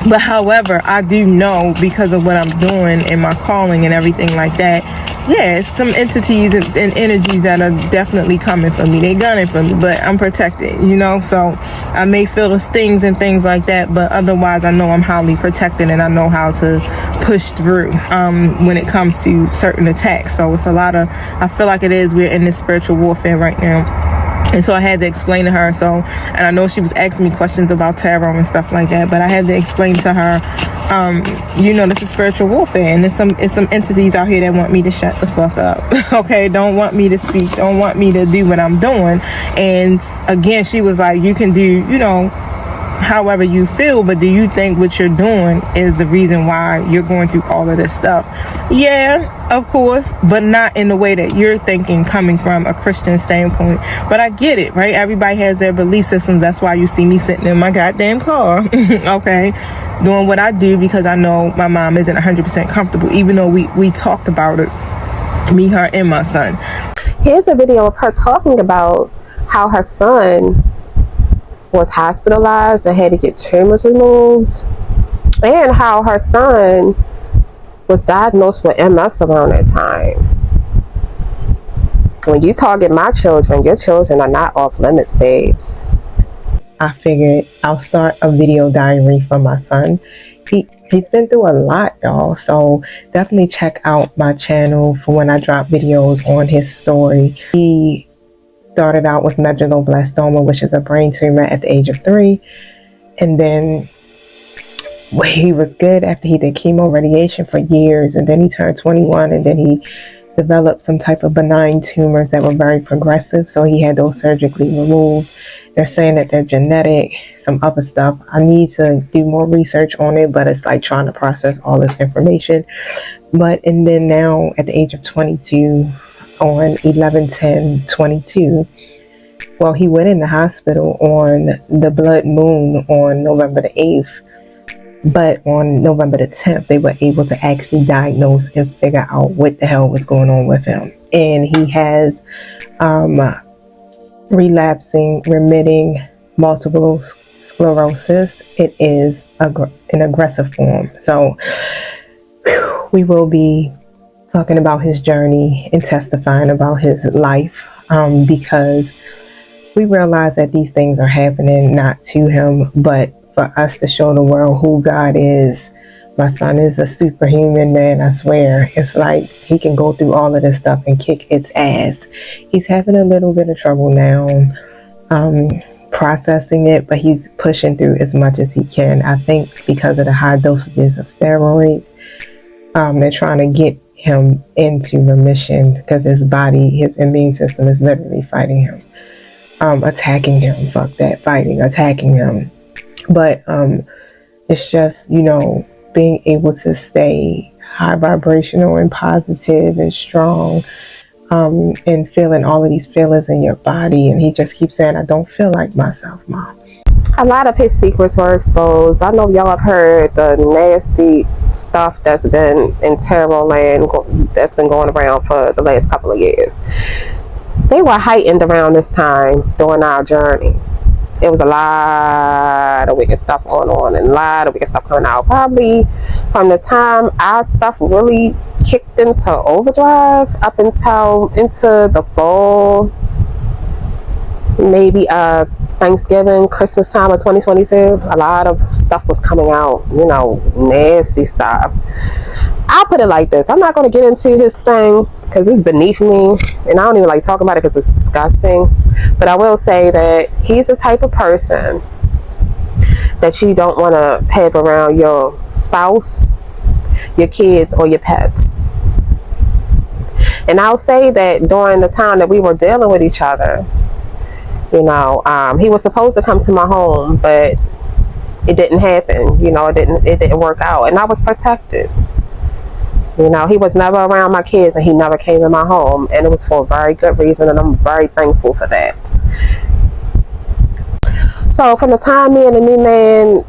B: but however, I do know, because of what I'm doing and my calling and everything like that, yeah, some entities and energies that are definitely coming for me. They gunning for me, but I'm protected, you know? So I may feel the stings and things like that, but otherwise I know I'm highly protected, and I know how to push through when it comes to certain attacks. So it's a lot of, I feel like we're in this spiritual warfare right now. And so I had to explain to her. So, and I know she was asking me questions about tarot and stuff like that, but I had to explain to her this is spiritual warfare, and it's some entities out here that want me to shut the fuck up. Okay, don't want me to speak, don't want me to do what I'm doing. And again, she was like, you can do, however you feel, but do you think what you're doing is the reason why you're going through all of this stuff? Yeah, of course, but not in the way that you're thinking, coming from a Christian standpoint. But I get it, right? Everybody has their belief systems. That's why you see me sitting in my goddamn car, okay, doing what I do, because I know my mom isn't 100% comfortable, even though we talked about it, me, her, and my son.
A: Here's a video of her talking about how her son was hospitalized and had to get tumors removed, and how her son was diagnosed with MS around that time. When you target my children, your children are not off limits, babes.
B: I figured I'll start a video diary for my son. He's been through a lot, y'all, so definitely check out my channel for when I drop videos on his story. He started out with medulloblastoma, which is a brain tumor, at the age of 3, and then he was good after he did chemo radiation for years, and then he turned 21, and then he developed some type of benign tumors that were very progressive, so he had those surgically removed. They're saying that they're genetic, some other stuff. I need to do more research on it, but it's like trying to process all this information. And then now at the age of 22, on 11/10/22, well, he went in the hospital on the blood moon on November the 8th, but on November the 10th, they were able to actually diagnose and figure out what the hell was going on with him. And he has relapsing, remitting multiple sclerosis. It is an aggressive form. So we will be talking about his journey and testifying about his life, because we realize that these things are happening not to him, but for us to show the world who God is. My son is a superhuman, man, I swear. It's like he can go through all of this stuff and kick its ass. He's having a little bit of trouble now processing it, but he's pushing through as much as he can. I think because of the high dosages of steroids, they're trying to get him into remission, because his body, his immune system is literally fighting him, attacking him. Fuck that, fighting, attacking him. But it's just, being able to stay high vibrational and positive and strong, and feeling all of these feelings in your body. And he just keeps saying, I don't feel like myself, Mom.
A: A lot of his secrets were exposed. I know y'all have heard the nasty stuff that's been in Tarot land, that's been going around for the last couple of years. They were heightened around this time during our journey. It was a lot of wicked stuff going on, and a lot of wicked stuff coming out. Probably from the time our stuff really kicked into overdrive up until into the fall, maybe Thanksgiving, Christmas time of 2022, a lot of stuff was coming out, nasty stuff. I'll put it like this. I'm not going to get into his thing because it's beneath me, and I don't even like talking about it because it's disgusting. But I will say that he's the type of person that you don't want to have around your spouse, your kids, or your pets. And I'll say that during the time that we were dealing with each other, he was supposed to come to my home, but it didn't happen. It didn't work out, and I was protected. He was never around my kids, and he never came in my home, and it was for a very good reason, and I'm very thankful for that. So from the time me and the new man,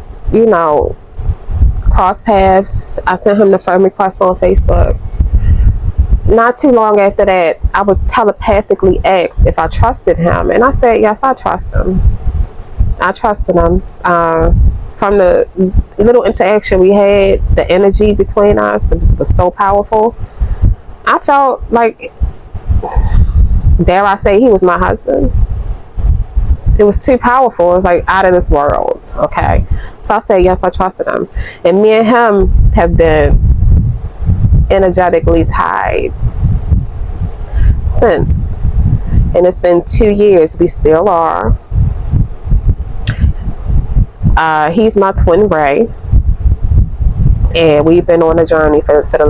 A: crossed paths, I sent him the friend request on Facebook. Not too long after that, I was telepathically asked if I trusted him, and I said yes, I trust him. I trusted him. From the little interaction we had, the energy between us was so powerful. I felt like, dare I say, he was my husband. It was too powerful. It was like out of this world. Okay, so I said yes, I trusted him, and me and him have been energetically tied since, and it's been 2 years. We still are. He's my twin Ray. And we've been on a journey for the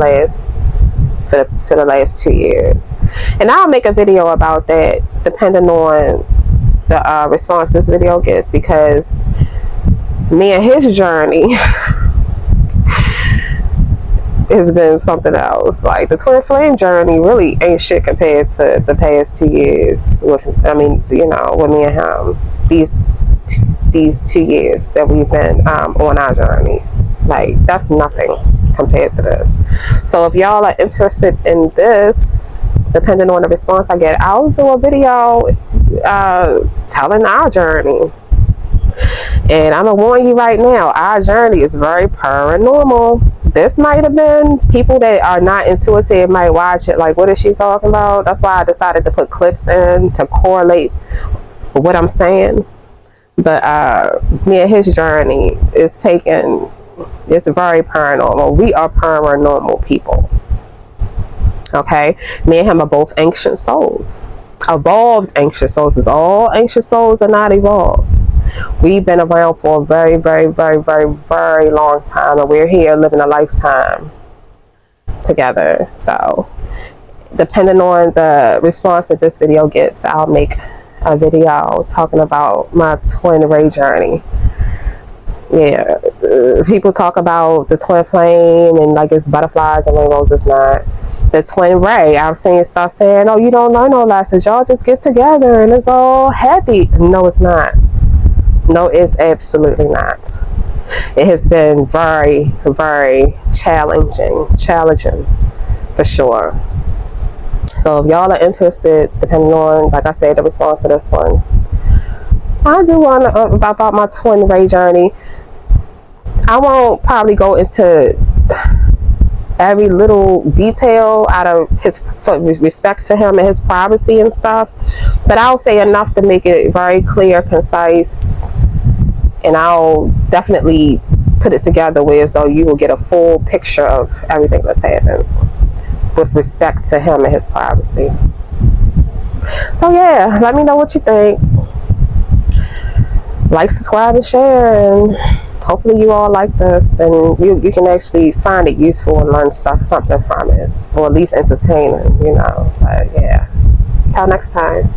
A: last 2 years. And I'll make a video about that depending on the response this video gets, because me and his journey has been something else. Like, the twin flame journey really ain't shit compared to the past 2 years with me and him. These 2 years that we've been on our journey, like, that's nothing compared to this. So if y'all are interested in this, depending on the response I get, I'll do a video telling our journey. And I'm gonna warn you right now, our journey is very paranormal. This might have been, people that are not intuitive might watch it like, what is she talking about? That's why I decided to put clips in to correlate what I'm saying. But me and his journey is it's very paranormal. We are paranormal people. Okay? Me and him are both ancient souls. Evolved ancient souls. Is all ancient souls are not evolved. We've been around for a very, very, very, very, very long time, and we're here living a lifetime together. So, depending on the response that this video gets, I'll make a video talking about my twin ray journey. Yeah, people talk about the twin flame and like it's butterflies and rainbows. It's not. The twin ray, I've seen stuff saying, oh, you don't learn no lessons, y'all just get together and it's all happy. No, it's not. No, it's absolutely not. It has been very, very challenging for sure. So if y'all are interested, depending on, like I said, the response to this one, I do want to about my twin ray journey. I won't probably go into every little detail out of his respect for him and his privacy and stuff, but I'll say enough to make it very clear, concise, and I'll definitely put it together where as though you will get a full picture of everything that's happened with respect to him and his privacy. So yeah, let me know what you think. Like, subscribe, and share, and hopefully you all like this and you can actually find it useful and learn something from it, or at least entertaining, But yeah, till next time.